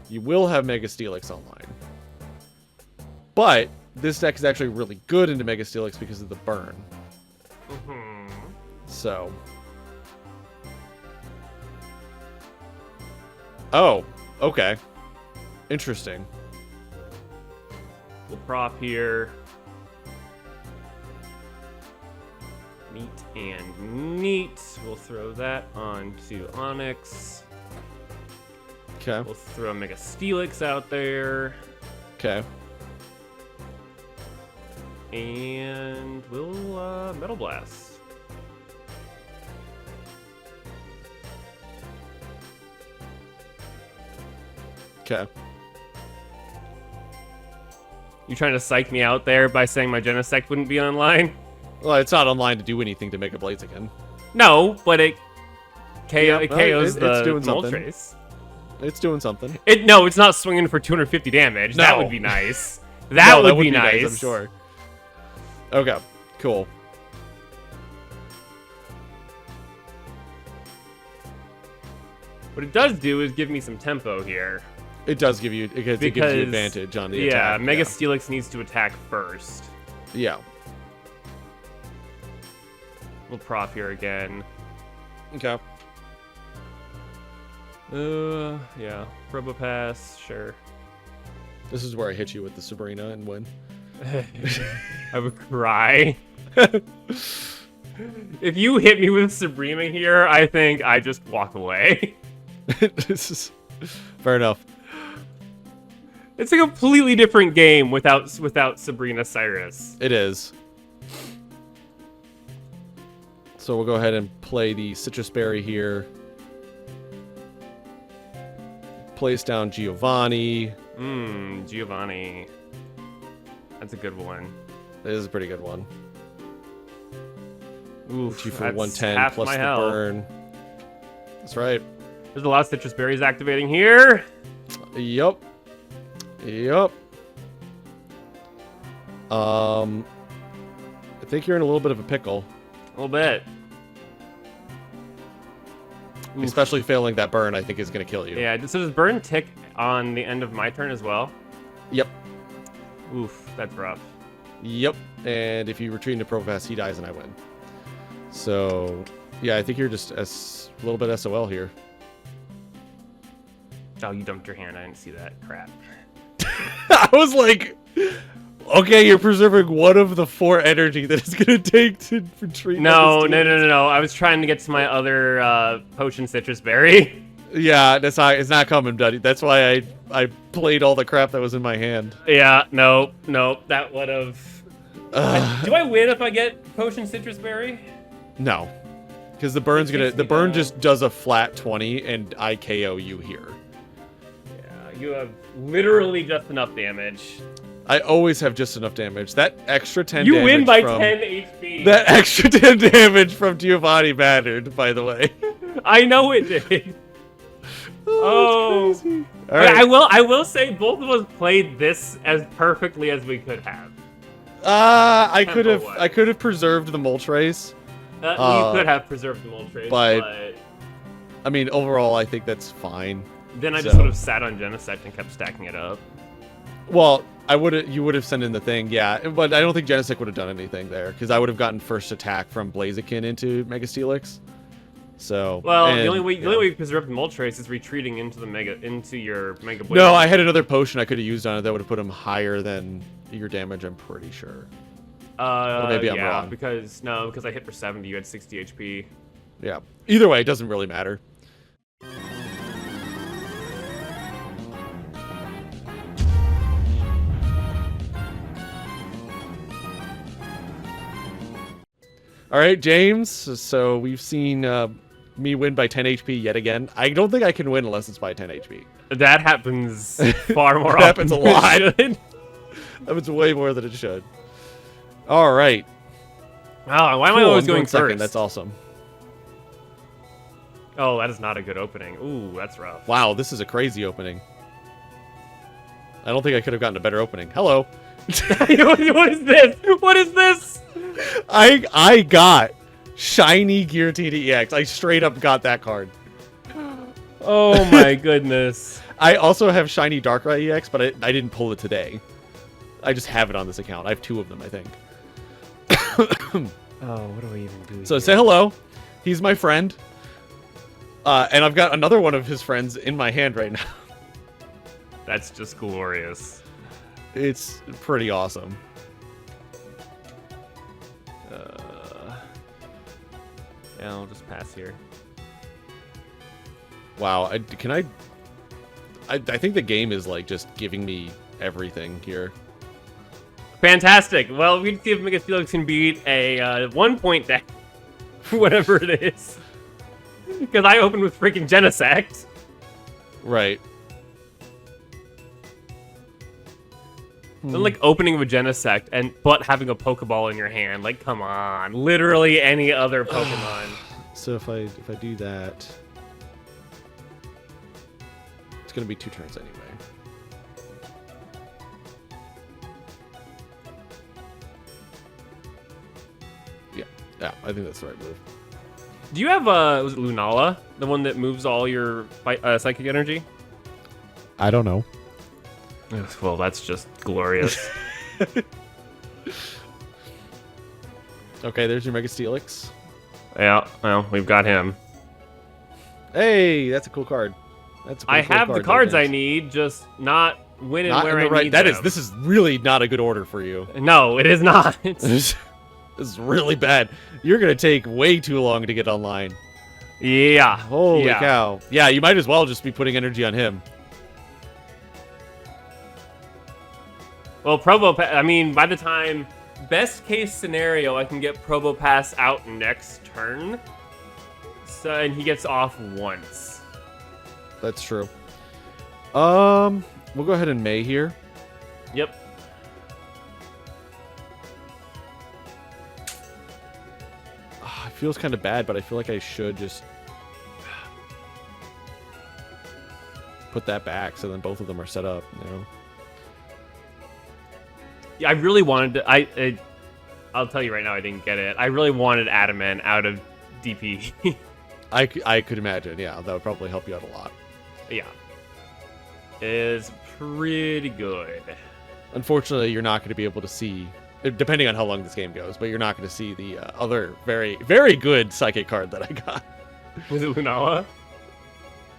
You will have Mega Steelix online. But this deck is actually really good into Mega Steelix because of the burn. Mm-hmm. So. Oh, okay. Interesting. We'll prop here. Neat and neat. We'll throw that onto Onyx. Okay. We'll throw Mega Steelix out there. Okay. And we'll Metal Blast. Okay. You trying to psych me out there by saying my Genesect wouldn't be online? Well, it's not online to do anything to Mega Blaziken. No, but it KOs it's the doing something. Moltres. It's doing something. No, it's not swinging for 250 damage. That No. would be nice. That would be nice. I'm sure. Okay, cool. What it does do is give me some tempo here. It does give you, it gives you advantage on the attack. Yeah, Mega Steelix needs to attack first. Yeah. We'll prop here again. Okay. Yeah. Probopass, sure. This is where I hit you with the Sabrina and win. I would cry. If you hit me with Sabrina here, I think I just walk away. This is fair enough. It's a completely different game without Sabrina Cyrus. It is. So we'll go ahead and play the Citrus Berry here. Place down Giovanni. Giovanni. That's a good one. It is a pretty good one. Oof, 2 for that's 110 half plus my the health. burn. That's right. There's a lot of Citrus Berries activating here. Yup. Yup. I think you're in a little bit of a pickle. A little bit. Oof. Especially failing that burn, I think is going to kill you. Yeah, so does burn tick on the end of my turn as well? Yep. Oof, that's rough. Yep. And if you retreat into Probopass, he dies and I win. So, yeah, I think you're just a little bit SOL here. Oh, you dumped your hand. I didn't see that. Crap. I was like, okay, you're preserving one of the 4 energy that it's going to take to retreat. No. I was trying to get to my other potion Citrus Berry. Yeah, it's not coming, buddy. That's why I played all the crap that was in my hand. Yeah, no, that would have... Do I win if I get potion Citrus Berry? No. Because the burn's It takes the me burn down. just does a flat 20, and I KO you here. Yeah, you have literally just enough damage. I always have just enough damage. That extra 10 You damage win by from, 10 HP. That extra 10 damage from Giovanni mattered, by the way. I know it did. Oh. That's crazy. All But right. I will say both of us played this as perfectly as we could have. I could Tempo-wise. have preserved the Moltres. You could have preserved the Moltres, but- but I mean, overall, I think that's fine. then I just So- would have sat on Genesect and kept stacking it up. Well, you would have sent in the thing, yeah, but I don't think Genesect would have done anything there because I would have gotten first attack from Blaziken into Mega Steelix. So Well, and, the only way yeah. you preserve the Moltres is retreating into your Mega Blade. No, I had another potion I could have used on it that would have put him higher than your damage. I'm pretty sure. Or maybe I'm yeah, wrong. because I hit for 70, you had 60 HP. Yeah. Either way, it doesn't really matter. All right, James. So we've seen me win by 10 HP yet again. I don't think I can win unless it's by 10 HP. That happens far more That often happens a than it lot. should. That was way more than it should. All right. Oh, why am I Cool, always I'm going second. first? That's awesome. Oh, that is not a good opening. Ooh, that's rough. Wow, this is a crazy opening. I don't think I could have gotten a better opening. Hello. What is this? What is this? I got shiny Giratina EX. I straight up got that card. Oh my goodness. I also have shiny Darkrai EX, but I didn't pull it today. I just have it on this account. I have 2 of them, I think. Oh, what do I even do? So say hello. He's my friend. And I've got another one of his friends in my hand right now. That's just glorious. It's pretty awesome. Yeah, I'll just pass here. Wow. I think the game is like just giving me everything here. Fantastic. Well, we can see if Mega Steelix can beat a 1-point deck. Whatever it is. Because I opened with freaking Genesect. Right. Then, like, opening with Genesect but having a Pokeball in your hand. Like, come on. Literally any other Pokemon. So if I do that, it's gonna be 2 turns anyway. Yeah, I think that's the right move. Do you have, was it Lunala? The one that moves all your psychic energy? I don't know. Well, that's just glorious. Okay, there's your Mega Steelix. Yeah, well, we've got him. Hey, that's a cool card. That's a I cool have the card, cards I James. need, just not when and Not where in the I right. need That them. is. This is really not a good order for you. No, it is not. This is really bad. You're gonna take way too long to get online. Yeah. Holy yeah. cow. Yeah, you might as well just be putting energy on him. Well, I mean, by the time, best case scenario, I can get Probopass out next turn. So, and he gets off once. That's true. We'll go ahead and May here. Yep. It feels kind of bad, but I feel like I should just put that back so then both of them are set up, you know? Yeah, I really wanted to. I'll tell you right now, I didn't get it. I really wanted Adamant out of DP. I could imagine, yeah. That would probably help you out a lot. Yeah. Is pretty good. Unfortunately, you're not going to be able to see, depending on how long this game goes, but you're not going to see the other very, very good Psychic card that I got. Was it Lunala?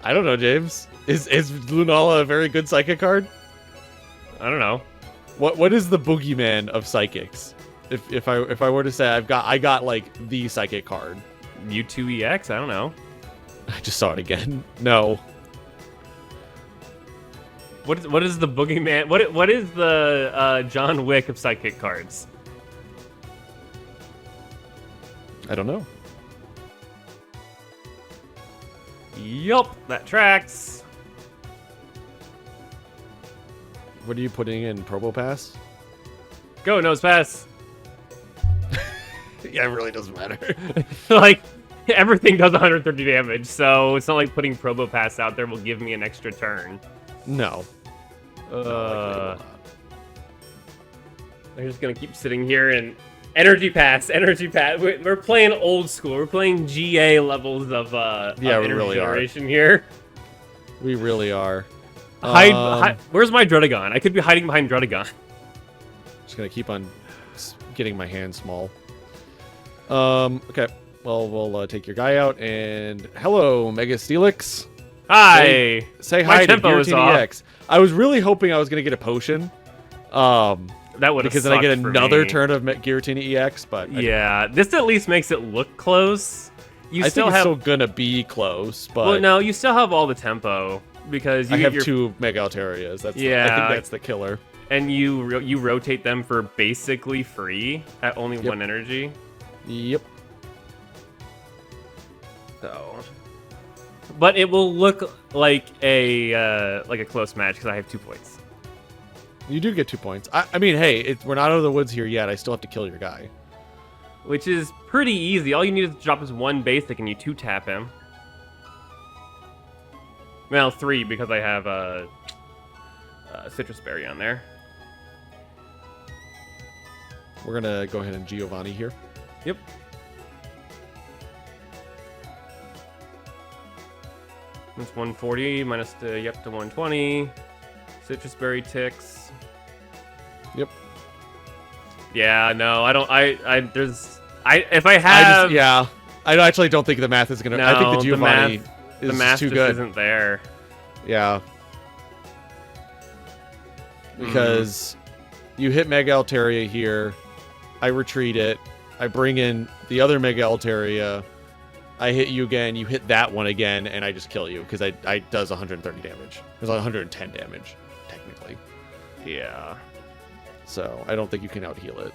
I don't know, James. Is Lunala a very good Psychic card? I don't know. What is the boogeyman of Psychics? If I were to say I got like the Psychic card. U2 EX? I don't know. I just saw it again. No. What is the boogeyman? What is the John Wick of psychic cards? I don't know. Yup, that tracks. What are you putting in? Probopass? Go, nose pass. Yeah, it really doesn't matter. Like, everything does 130 damage, so it's not like putting Probopass out there will give me an extra turn. No. I'm just gonna keep sitting here and energy pass. We're playing old school. We're playing GA levels of Yeah, we energy really are. generation here. We really are. Hide. Where's my Drudagon? I could be hiding behind Drudagon. Just gonna keep on getting my hand small. Okay. Well, we'll take your guy out, and hello, Mega Steelix. Hi. Say My hi to tempo is off. Giratina EX. I was really hoping I was gonna get a potion. That would Because then I get another turn of Giratina EX, but yeah, this at least makes it look close. You I still think it's have. still gonna be close, but Well, no, you still have all the tempo because you I get have your 2 Mega Altarias. That's I Yeah. think that's the killer. and you rotate them for basically free at only Yep. 1 energy. Yep. So, but it will look like a close match because I have 2 points. You do get 2 points. I mean, hey, we're not out of the woods here yet. I still have to kill your guy. Which is pretty easy. All you need to drop is 1 basic and you 2-tap him. Well, 3 because I have a citrus berry on there. We're gonna go ahead and Giovanni here. Yep. That's 140 minus the to 120. Citrus berry ticks. Yep. Yeah, no, I don't. If I have. Yeah. I actually don't think the math is gonna. I think No, the Giovanni the is math too just good. isn't there. Yeah. Because you hit Mega Altaria here, I retreat it, I bring in the other Mega Altaria, I hit you again, you hit that one again, and I just kill you because I does 130 damage. It's 110 damage, technically. Yeah. So I don't think you can out heal it.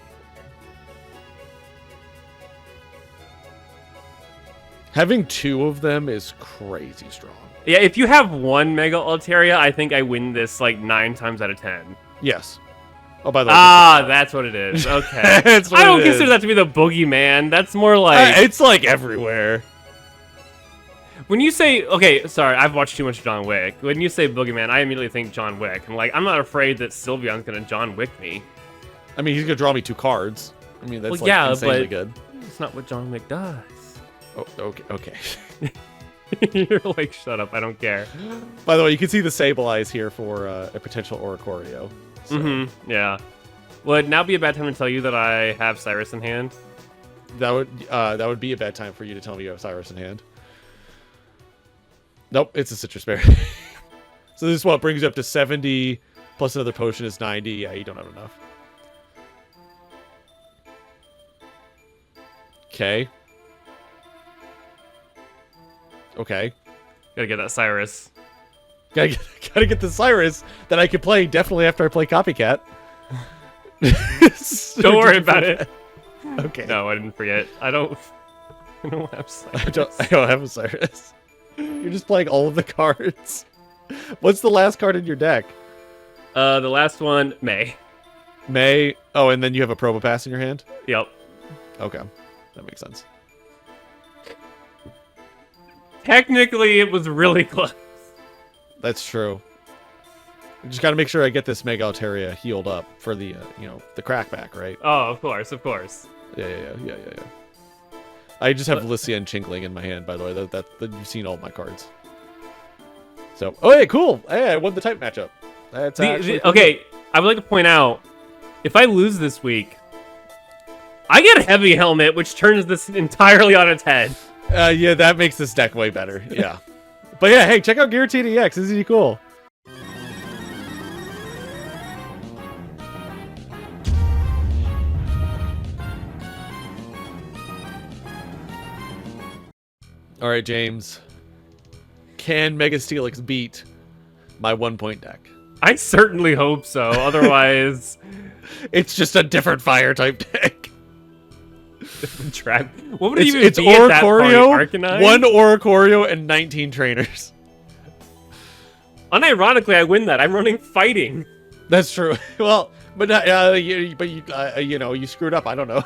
Having 2 of them is crazy strong. Yeah, if you have 1 Mega Altaria, I think I win this like 9 times out of 10. Yes. Oh, by the way. That's what it is. Okay. That's what I don't it consider is. that to be the boogeyman. That's more like It's like everywhere. when you say. Okay, sorry, I've watched too much John Wick. When you say boogeyman, I immediately think John Wick. I'm like, I'm not afraid that Sylveon's gonna John Wick me. I mean, he's gonna draw me 2 cards. I mean, that's Well, yeah, insanely but- good. It's not what John Wick does. Oh, okay. You're like, shut up, I don't care. By the way, you can see the Sable Eyes here for a potential Oricorio. So Yeah. Would now be a bad time to tell you that I have Cyrus in hand? that would be a bad time for you to tell me you have Cyrus in hand. Nope, it's a Citrus Berry. So this is what brings you up to 70, plus another potion is 90. Yeah, you don't have enough. Okay. Okay. Gotta get that Cyrus. Gotta get the Cyrus that I can play definitely after I play Copycat. Don't worry about it. Okay. No, I didn't forget. I don't have Cyrus. I don't have a Cyrus. You're just playing all of the cards. What's the last card in your deck? The last one, May. May. Oh, and then you have a Probopass in your hand? Yep. Okay. That makes sense. Technically, it was really close. That's true. I just got to make sure I get this Mega Altaria healed up for the, the crackback, right? Oh, of course, of course. Yeah. I just have Lycia and Chinkling in my hand, by the way. That you've seen all my cards. So, oh, hey, cool. Hey, I won the type matchup. That's actually pretty Okay, I would like to point out, if I lose this week, I get a Heavy Helmet, which turns this entirely on its head. good. Yeah, that makes this deck way better. Yeah. But yeah, hey, check out Giratina EX. This is cool. All right, James. Can Mega Steelix beat my 1-point deck? I certainly hope so. Otherwise, It's just a different fire type deck. Trap. What would it even It's be at that point? Oricorio, Arcanine? 1 Oricorio, and 19 trainers. Unironically, I win that. I'm running fighting. That's true. Well, but you know, you screwed up. I don't know.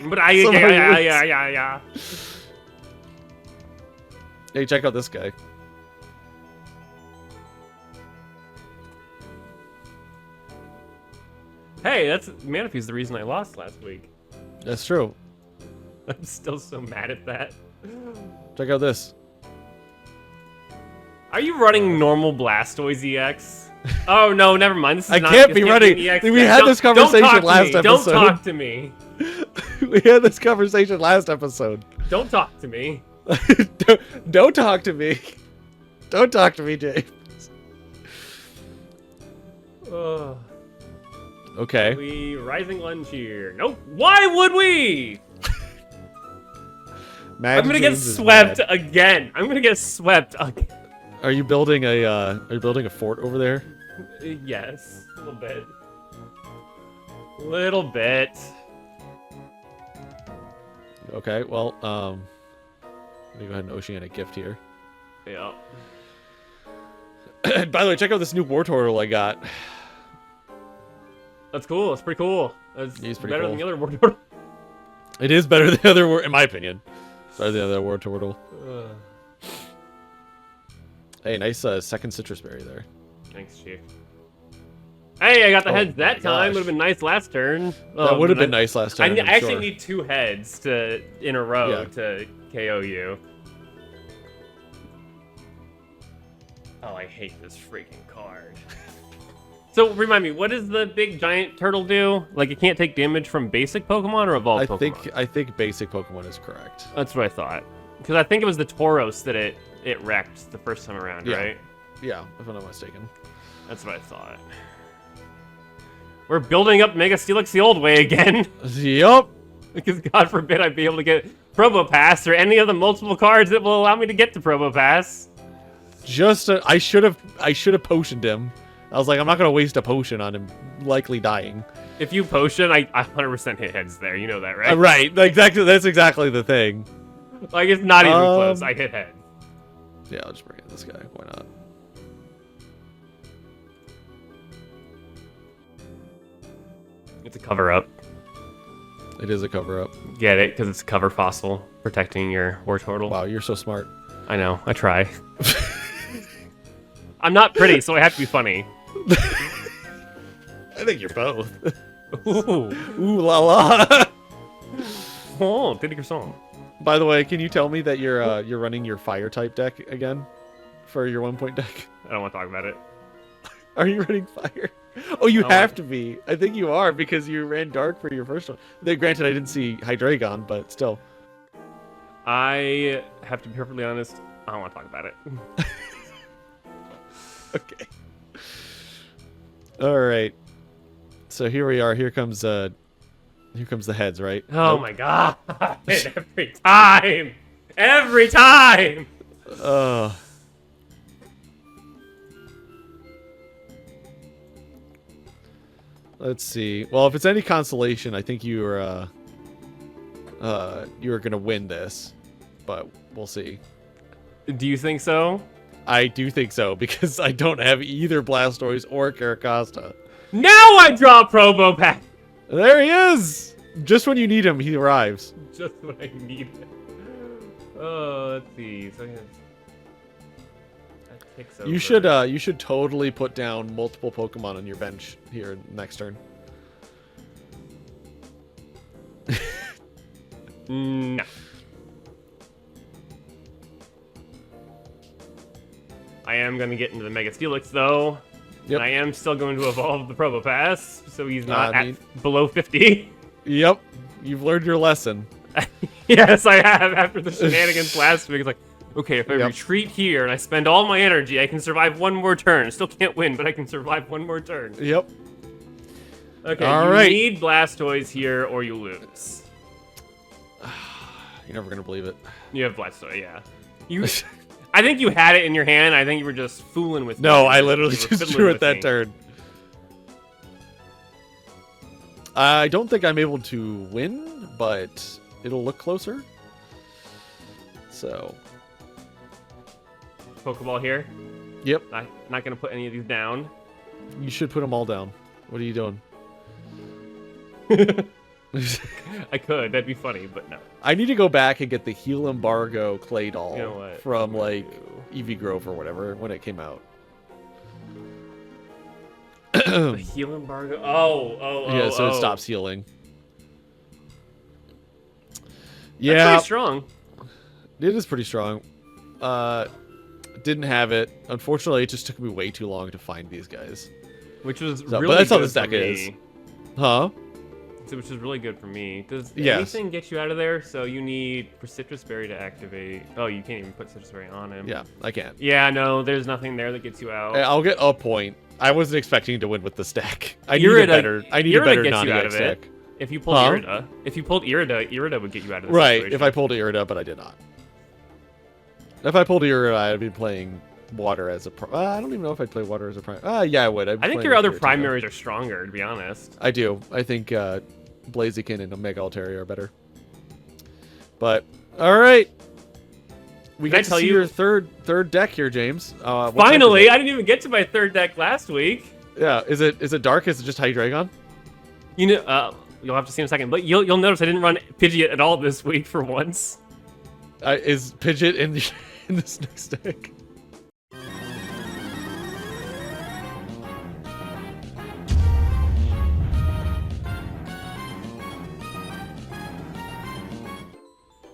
But yeah. Hey, check out this guy. Hey, that's Manaphy's the reason I lost last week. That's true. I'm still so mad at that. Check out this. Are you running normal Blastoise EX? Oh no, never mind. This is I not, can't this be running. EX We yet. had this conversation last episode. Don't talk to me. We had this conversation last episode. Don't talk to me. Don't talk to me. Don't talk to me, James. Okay. We rising lunge here. Nope. Why would we? I'm gonna get swept again. I'm gonna get swept again. Are you building a fort over there? Yes, a little bit. Little bit. Okay, well, let me go ahead and Oceanic gift here. Yeah. By the way, check out this new Wartortle I got. That's cool. That's pretty cool. That's He's pretty better cool. than the other Wartortle. It is better than the other, in my opinion. Better than the other Wartortle. Hey, nice second citrus berry there. Thanks, Chief. Hey, I got the Oh heads that my time. gosh. Would have been nice last turn. That would have been nice last time. I I'm actually sure. need 2 heads in a row Yeah. to KO you. Oh, I hate this freaking card. So remind me, what does the big giant turtle do? Like, it can't take damage from basic Pokemon or evolved Pokemon? I think basic Pokemon is correct. That's what I thought. Because I think it was the Tauros that it wrecked the first time around, Yeah. right? Yeah, if I'm not mistaken. That's what I thought. We're building up Mega Steelix the old way again. Yup. Because God forbid I'd be able to get Probopass or any of the multiple cards that will allow me to get to Probopass. I should have potioned him. I was like, I'm not gonna waste a potion on him likely dying. If you potion, I 100% hit heads there. You know that, right? Right. Exactly. That's exactly the thing. Like, it's not even close. I hit heads. Yeah, I'll just bring in this guy. Why not? It's a cover-up. It is a cover-up. Get it? Because it's a cover fossil protecting your Wartortle. Wow, you're so smart. I know. I try. I'm not pretty, so I have to be funny. I think you're both. Ooh. Ooh la la. Oh, did your song. By the way, can you tell me that you're running your fire type deck again for your 1-point deck? I don't want to talk about it. Are you running fire? Oh, you Oh, have to be. I think you are because you ran dark for your first one. Granted, I didn't see Hydreigon, but still. I have to be perfectly honest. I don't want to talk about it. Okay. All right. So here we are. Here comes the heads, right? Oh my god! Every time! Every time! Let's see. Well, if it's any consolation, I think you were gonna win this, but we'll see. Do you think so? I do think so because I don't have either Blastoise or Carracosta. Now I draw Probopass! There he is! Just when you need him, he arrives. Just when I need it. Oh, let's see. So that takes over. You should totally put down multiple Pokemon on your bench here next turn. No. I am going to get into the Mega Steelix, though. Yep. And I am still going to evolve the Probopass, so he's not I mean- at below 50. Yep. You've learned your lesson. Yes, I have. After the shenanigans last week, it's like, okay, if I Yep. retreat here and I spend all my energy, I can survive one more turn. Still can't win, but I can survive one more turn. Yep. Okay, All you right. need Blastoise here or you lose. You're never gonna believe it. You have Blastoise, yeah. You, I think you had it in your hand. I think you were just fooling with me. No, I literally You were just fiddling drew it with that me. turn. I don't think I'm able to win, but it'll look closer. So. Pokeball here. Yep. Not gonna put any of these down. You should put them all down. What are you doing? I could. That'd be funny, but no. I need to go back and get the Heal Embargo clay doll You know what? from like EV Grove or whatever when it came out. The heal embargo. Oh. Yeah, so it stops healing. That's Yeah, pretty strong. it is pretty strong. Didn't have it. Unfortunately, it just took me way too long to find these guys. Which was So, really but that's how good this deck for me. is. Huh? Which is really good for me. Does Yes. anything get you out of there? So you need Citrus Berry to activate. Oh, you can't even put Citrus Berry on him. Yeah, I can. Yeah, no, there's nothing there that gets you out. I'll get a point. I wasn't expecting to win with the stack. I need a better Irida gets you out non-EX of deck. it. If you pulled Irida, Irida would get you out of this Right, situation. if I pulled Irida, but I did not. If I pulled Irida, I'd be playing water as a I don't even know if I'd play water as a prime. Yeah, I would. I think your other primaries are stronger, to be honest. I do. I think Blaziken and Omega Altaria are better. But all right, we Can I get to tell see you- your third deck here, James. What type Finally, is it? I didn't even get to my third deck last week. Yeah, is it dark? Is it just Hydreigon? You know, you'll have to see in a second, but you'll notice I didn't run Pidgeot at all this week for once. Is Pidgeot in in this next deck?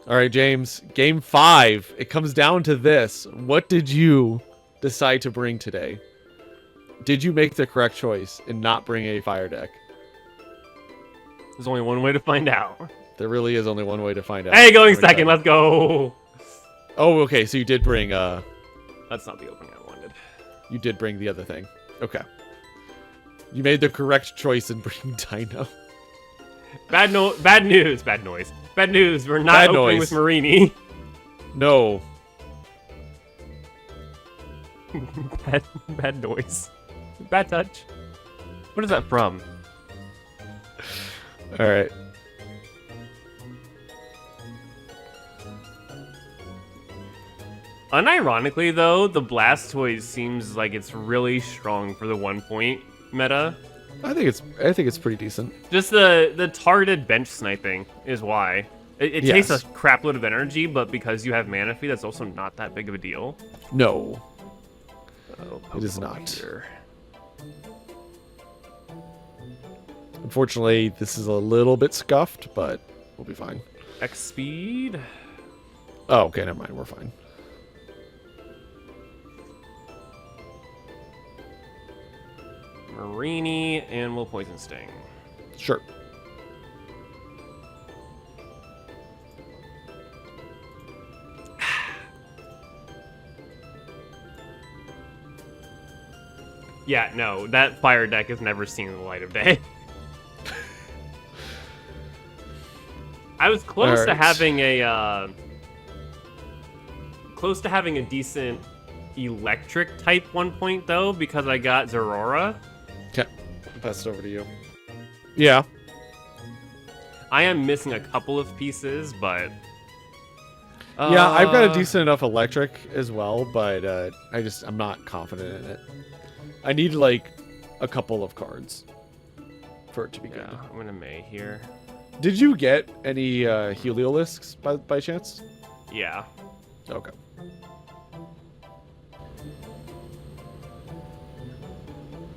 All right, James, game 5. It comes down to this. What did you decide to bring today? Did you make the correct choice in not bringing a fire deck? There's only one way to find out. There really is only one way to find out. Hey, going Every second, time. let's go. Oh, okay, so you did bring That's not the opening I wanted. you did bring the other thing. Okay. You made the correct choice in bringing Dino. Bad news. Bad news. We're not Bad opening noise. with Marini. No. Bad noise. Bad touch. What is that from? All right. Unironically, though, the Blastoise seems like it's really strong for the 1-point meta. I think it's pretty decent. Just the targeted bench sniping is why. It takes a crapload of energy, but because you have Manaphy, that's also not that big of a deal. No. Oh, It is Pokemon not. here. Unfortunately, this is a little bit scuffed, but we'll be fine. X speed. Oh, okay, never mind. We're fine. Marini, and we'll Poison Sting. Sure. Yeah, no, that fire deck has never seen the light of day. I was close to Alright. having a decent electric type 1-point though, because I got Zerora. Okay. Pass it over to you. Yeah. I am missing a couple of pieces, but Yeah, I've got a decent enough electric as well, but I'm not confident in it. I need like a couple of cards for it to be good. yeah, I'm gonna May here. Did you get any Heliolisks by chance? Yeah. Okay.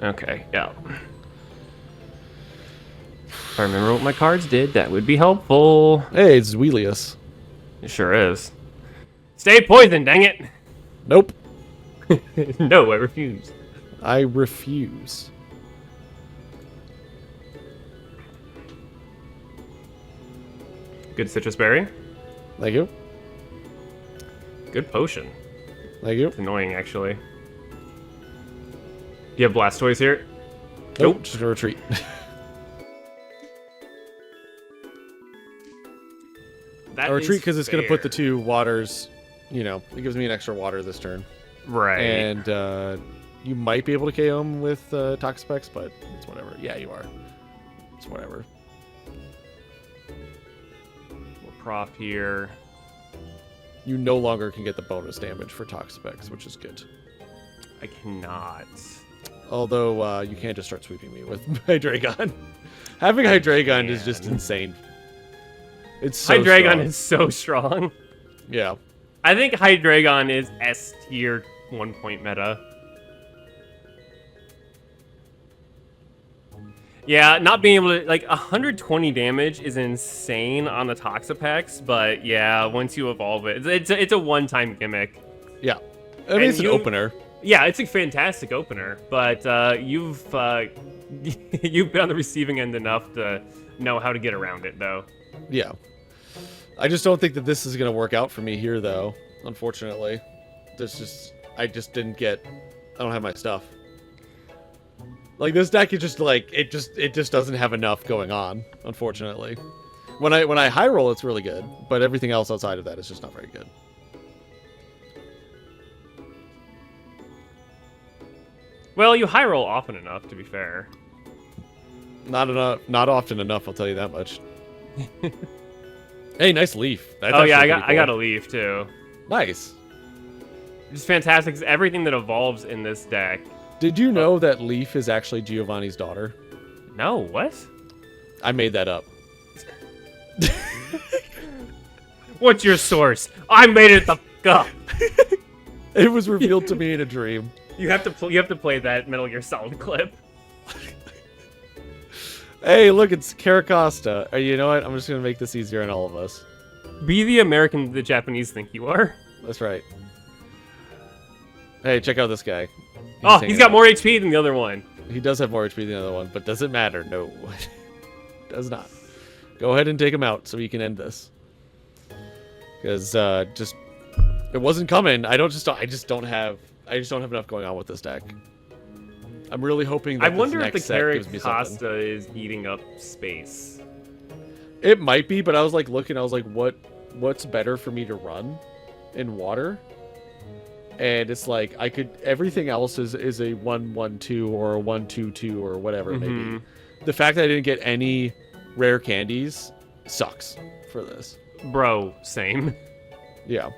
Okay, yeah. If I remember what my cards did, that would be helpful. Hey, it's Zweilius. It sure is. Stay poisoned, dang it! Nope. No, I refuse. I refuse. Good citrus berry. Thank you. Good potion. Thank you. It's annoying, actually. Do you have Blastoise here? Nope. Just gonna retreat. That I retreat is because it's gonna put the fair. 2 waters. You know, it gives me an extra water this turn, Right. and you might be able to KO him with Toxapex, but it's whatever. Yeah, you are. It's whatever. We'll prop here. You no longer can get the bonus damage for Toxapex, which is good. I cannot. Although you can't just start sweeping me with Hydreigon. Having Hydreigon is just insane. It's so Hydreigon strong. is so strong. Yeah. I think Hydreigon is S tier 1-point meta. Yeah, not being able to, like, 120 damage is insane on the Toxapex, but yeah, once you evolve it, it's a one-time gimmick. Yeah. I mean, it's an opener. Yeah, it's a fantastic opener, but you've you've been on the receiving end enough to know how to get around it, though. Yeah. I just don't think that this is going to work out for me here, though, unfortunately. I just didn't get, I don't have my stuff. Like, this deck is just like, it just doesn't have enough going on, unfortunately. When I high roll, it's really good, but everything else outside of that is just not very good. Well, you high roll often enough, to be fair. Not often enough, I'll tell you that much. Hey, nice leaf. That's Oh yeah, actually pretty I got cool. a leaf too. Nice. Just fantastic. 'Cause everything that evolves in this deck. Did you know that Leaf is actually Giovanni's daughter? No, what? I made that up. What's your source? I made it the f up. It was revealed to me in a dream. You have to play that Metal Gear Solid clip. Hey, look, it's Caracosta. You know what? I'm just gonna make this easier on all of us. Be the American the Japanese think you are. That's right. Hey, check out this guy. Oh, hanging he's got out. more HP than the other one. He does have more HP than the other one, but does it matter? No. Does not. Go ahead and take him out so we can end this. Because just it wasn't coming. I just don't have enough going on with this deck. I'm really hoping that I this wonder if the next set gives me something. Caracosta is eating up space. It might be, but I was like looking, I was like, what's better for me to run in water? And it's like everything else is a 1-1-2 or a 1-2-2 or whatever it may be. The fact that I didn't get any rare candies sucks for this. Bro, same. Yeah.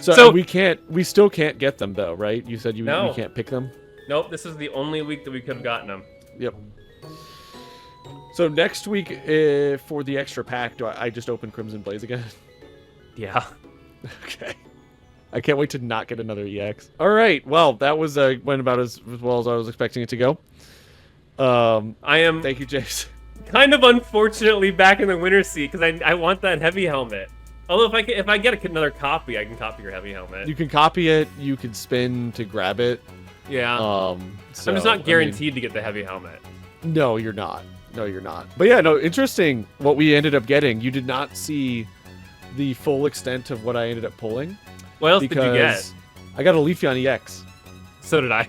So we still can't get them though, right? You said you can't pick them? Nope, this is the only week that we could have gotten them. Yep. So next week, for the extra pack, do I just open Crimson Blaze again? Yeah. Okay. I can't wait to not get another EX. All right. Well, that was went about as well as I was expecting it to go. I am Thank you, James. kind of unfortunately back in the winter seat because I want that heavy helmet. Although if I get another copy, I can copy your heavy helmet. You can copy it. You can spin to grab it. Yeah. So, I'm just not guaranteed to get the heavy helmet. No, you're not. No, you're not. But yeah, no, interesting what we ended up getting. You did not see the full extent of what I ended up pulling. What else did you get? I got a Leafeon EX. So did I.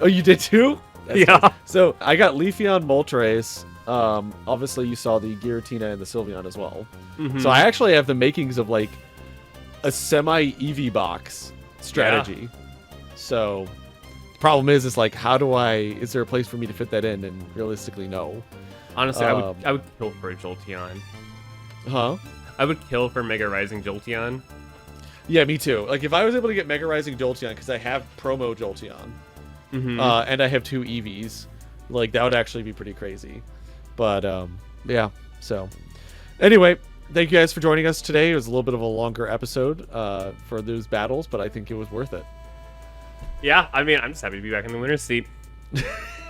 Oh, you did too? That's Yeah. good. So I got Leafeon Moltres. Obviously you saw the Giratina and the Sylveon as well. So I actually have the makings of like a semi EV box strategy. So the problem is like, is there a place for me to fit that in? And realistically, no. Honestly, I would kill for a Jolteon. Huh? I would kill for Mega Rising Jolteon. Yeah, me too. Like if I was able to get Mega Rising Jolteon, because I have promo Jolteon, and I have 2 EVs, like that would actually be pretty crazy. But yeah. So anyway, thank you guys for joining us today. It was a little bit of a longer episode for those battles, but I think it was worth it. Yeah, I mean, I'm just happy to be back in the winner's seat.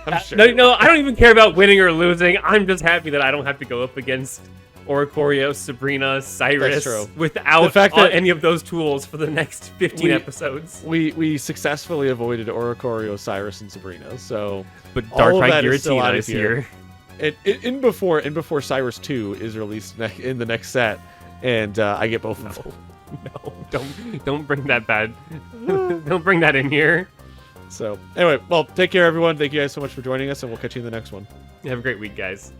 I'm sure. No, I don't even care about winning or losing. I'm just happy that I don't have to go up against Oricorio, Sabrina, Cyrus without the fact that any of those tools for the next 15 episodes. We successfully avoided Oricorio, Cyrus, and Sabrina. So, but all of Darkrai that is still out Giratina of is here. In before Cyrus 2 is released in the next set, and I get both of them. No, don't bring that bad. Don't bring that in here. So anyway, well, take care, everyone. Thank you guys so much for joining us, and we'll catch you in the next one. Have a great week, guys.